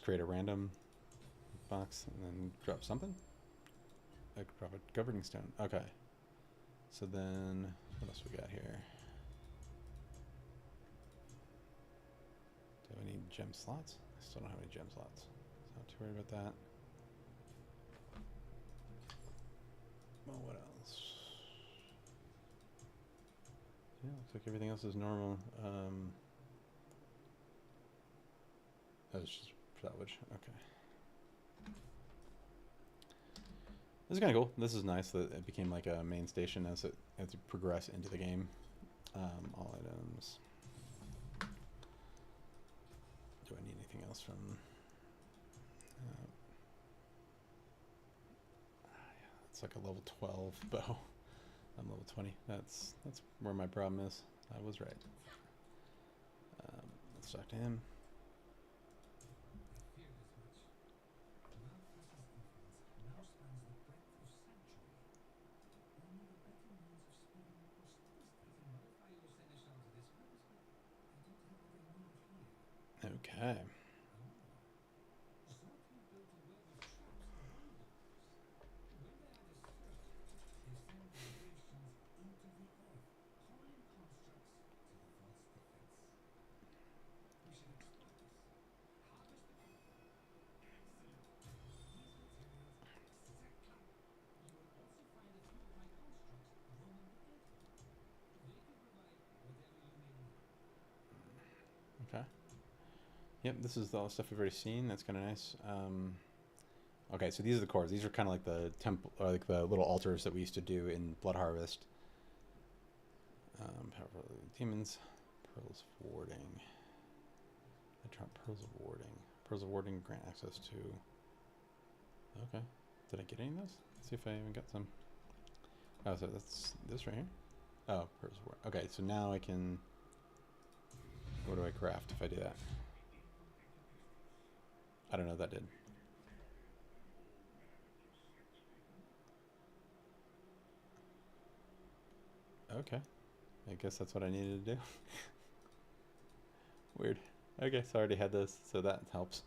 create a random box and then drop something. I could drop a governing stone. Okay. So then what else we got here? Do I need gem slots? I still don't have any gem slots. So not too worried about that. Well, what else? Yeah, looks like everything else is normal. Oh, it's just salvage. Okay. This is kind of cool. This is nice that it became like a main station as you progress into the game. All items. Do I need anything else from? Yeah, it's like a level 12 bow. I'm level 20. That's where my problem is. I was right. Let's talk to him. Okay. Okay. Yep, this is all stuff we've already seen. That's kind of nice. Okay, so these are the cores. These are kind of like the temple, or like the little altars that we used to do in Blood Harvest. Powerful demons, pearls of warding. I drop pearls of warding. Pearls of warding grant access to. Okay, did I get any of those? Let's see if I even got some. Oh, so that's this right here. Oh, pearls of warding. Okay, so now I can. What do I craft if I do that? I don't know what that did. Okay. I guess that's what I needed to do. Weird. Okay, so I already had those, so that helps.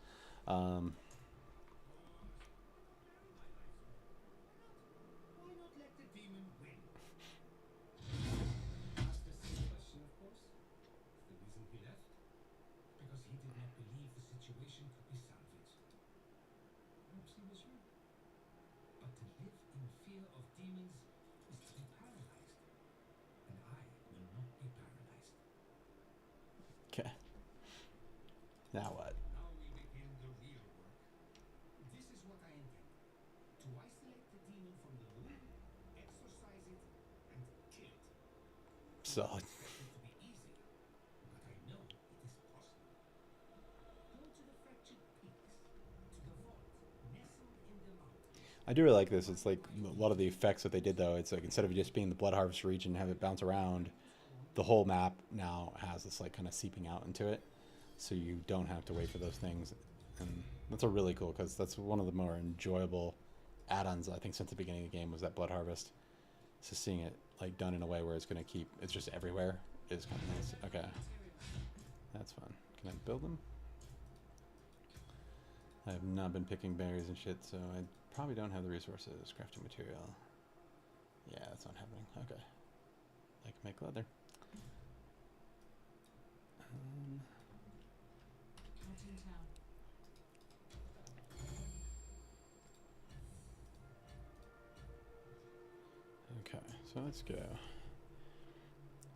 Okay. Now what? Now we begin the real work. This is what I intend. To isolate the demon from the loom, exorcise it, and kill it. So I don't expect it to be easy, but I know it is possible. Go to the fractured peaks, to the vault nestled in the mountains. I do really like this. It's like a lot of the effects that they did though. It's like instead of just being the Blood Harvest region and have it bounce around, the whole map now has this like kind of seeping out into it, so you don't have to wait for those things. And that's a really cool, because that's one of the more enjoyable add-ons I think since the beginning of the game was that Blood Harvest. So seeing it like done in a way where it's going to keep it's just everywhere is kind of nice. Okay, that's fun. Can I build them? I have not been picking berries and shit, so I probably don't have the resources. Crafting material. Yeah, that's not happening. Okay. I can make leather. Not in town. Okay, so let's go.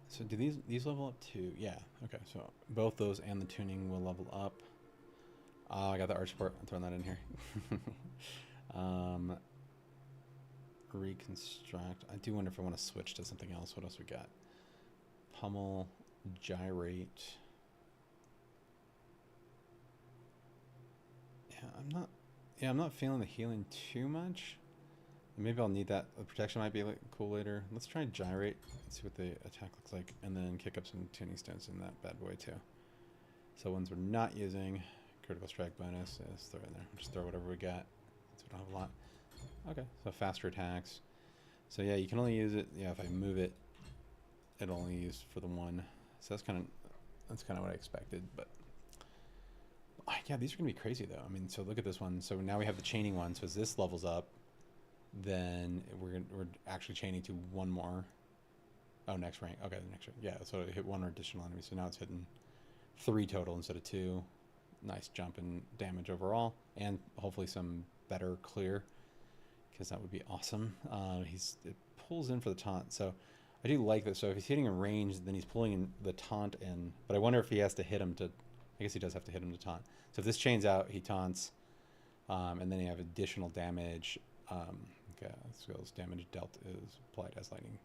So do these level up too? Yeah. Okay, so both those and the tuning will level up. Oh, I got the art support. I'm throwing that in here. Reconstruct. I do wonder if I want to switch to something else. What else we got? Pummel, gyrate. Yeah, I'm not feeling the healing too much. Maybe I'll need that. The protection might be like cool later. Let's try gyrate. Let's see what the attack looks like, and then kick up some tuning stones in that bad boy too. So ones we're not using, critical strike bonus. Yeah, let's throw it in there. We'll just throw whatever we got. Since we don't have a lot. Okay, so faster attacks. So yeah, you can only use it. Yeah, if I move it, it'll only use for the one. So that's kind of what I expected. But yeah, these are gonna be crazy though. I mean, so look at this one. So now we have the chaining one. So as this levels up, then we're actually chaining to one more. Oh, next rank. Okay, the next rank. Yeah, so it hit one additional enemy. So now it's hitting 3 total instead of 2. Nice jump in damage overall, and hopefully some better clear, because that would be awesome. It pulls in for the taunt, so I do like this. So if he's hitting a range, then he's pulling in the taunt in. But I wonder if he has to hit him to. I guess he does have to hit him to taunt. So if this chains out, he taunts, and then you have additional damage. Okay, skills damage dealt is applied as lightning,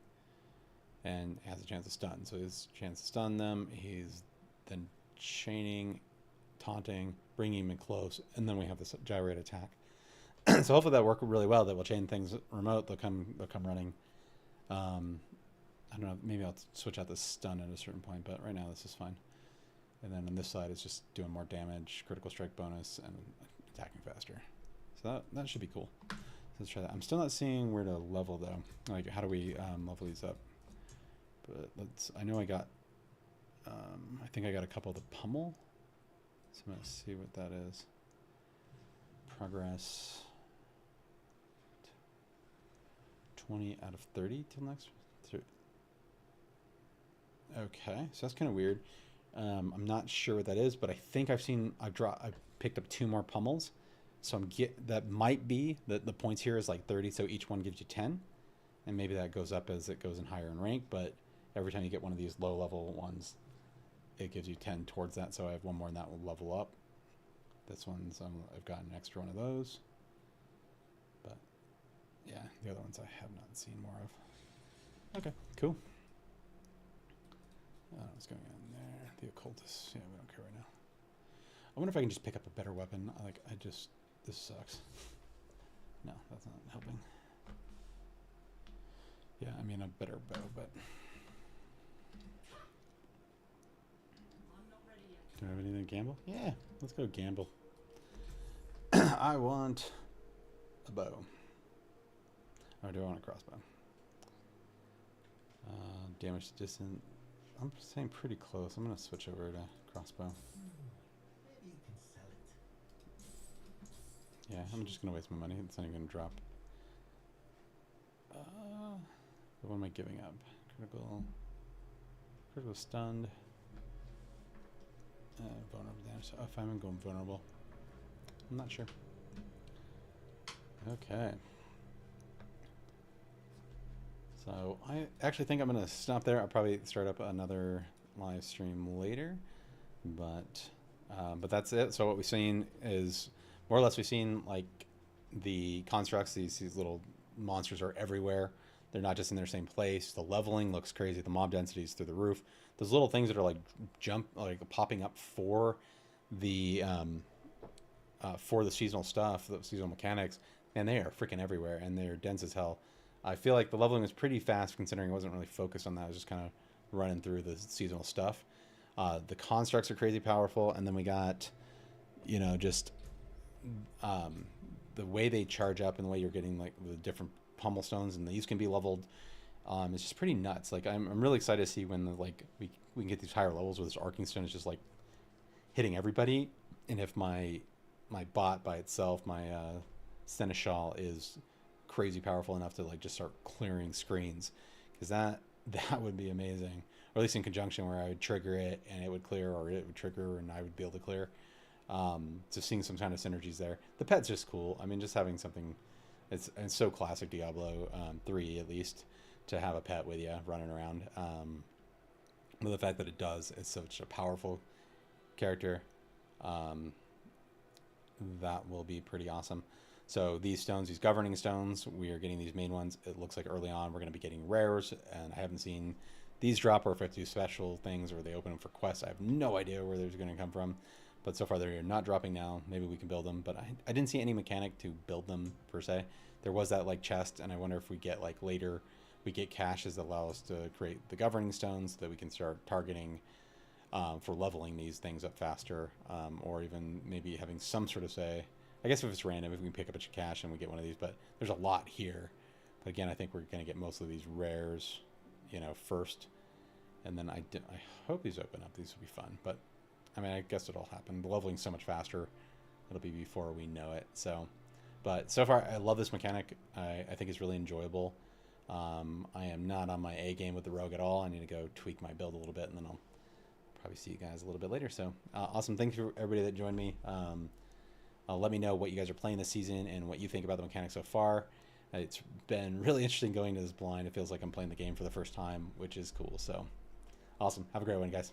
and has a chance to stun. So his chance to stun them. He's then chaining, taunting, bringing him in close, and then we have this gyrate attack. So hopefully that worked really well. That will chain things remote. They'll come running. I don't know. Maybe I'll switch out the stun at a certain point, but right now this is fine. And then on this side, it's just doing more damage, critical strike bonus, and attacking faster. So that should be cool. So let's try that. I'm still not seeing where to level though. Like, how do we level these up? But I know I got. I think I got a couple of the pummel. So I'm gonna see what that is. Progress. 20 out of 30 till next. Okay, so that's kind of weird. I'm not sure what that is, but I think I've picked up 2 more pummels. So that might be that the points here is like 30, so each one gives you 10. And maybe that goes up as it goes in higher in rank, but every time you get one of these low level ones, it gives you 10 towards that. So I have one more and that will level up. This one's, I've got an extra one of those. But yeah, the other ones I have not seen more of. Okay, cool. What's going on there? The occultist. Yeah, we don't care right now. I wonder if I can just pick up a better weapon. This sucks. No, that's not helping. Yeah, I mean a better bow, but. I'm not ready yet. Do I have anything to gamble? Yeah, let's go gamble. I want a bow. Or do I want a crossbow? Damage to distant. I'm saying pretty close. I'm going to switch over to crossbow. Maybe you can sell it. Yeah, I'm just going to waste my money. It's not even going to drop. What am I giving up? Critical stunned. Vulnerable damage. So if I'm going vulnerable. I'm not sure. Okay. So I actually think I'm going to stop there. I'll probably start up another live stream later. But that's it. So what we've seen is more or less we've seen like the constructs. These little monsters are everywhere. They're not just in their same place. The leveling looks crazy. The mob density is through the roof. Those little things that are like popping up for the seasonal stuff, the seasonal mechanics, and they are freaking everywhere, and they're dense as hell. I feel like the leveling was pretty fast considering I wasn't really focused on that. I was just kind of running through the seasonal stuff. The constructs are crazy powerful, and then we got, just um, the way they charge up and the way you're getting like the different pummel stones, and these can be leveled. It's just pretty nuts. Like I'm really excited to see when we can get these higher levels where this arcing stone is just like hitting everybody, and if my bot by itself, my seneschal, is crazy powerful enough to like just start clearing screens, because that would be amazing. Or at least in conjunction where I would trigger it and it would clear, or it would trigger and I would be able to clear. So seeing some kind of synergies there. The pet's just cool. I mean, just having something. It's so classic Diablo 3 at least, to have a pet with you running around. But the fact that it does, it's such a powerful character. That will be pretty awesome. So these stones, these governing stones, we are getting these main ones. It looks like early on we're going to be getting rares, and I haven't seen these drop, or if I have to do special things or they open them for quests. I have no idea where they're going to come from. But so far they're not dropping now. Maybe we can build them, but I didn't see any mechanic to build them per se. There was that like chest, and I wonder if we get like later we get caches that allow us to create the governing stones so that we can start targeting for leveling these things up faster, or even maybe having some sort of say. I guess if it's random, if we can pick up a cache and we get one of these, but there's a lot here. But again, I think we're going to get most of these rares, first, and then I hope these open up. These will be fun, but I mean, I guess it'll happen. The leveling's so much faster; it'll be before we know it. So, but so far, I love this mechanic. I think it's really enjoyable. I am not on my A game with the rogue at all. I need to go tweak my build a little bit, and then I'll probably see you guys a little bit later. So awesome. Thanks for everybody that joined me. Let me know what you guys are playing this season and what you think about the mechanics so far. It's been really interesting going to this blind. It feels like I'm playing the game for the first time, which is cool. So awesome. Have a great one, guys.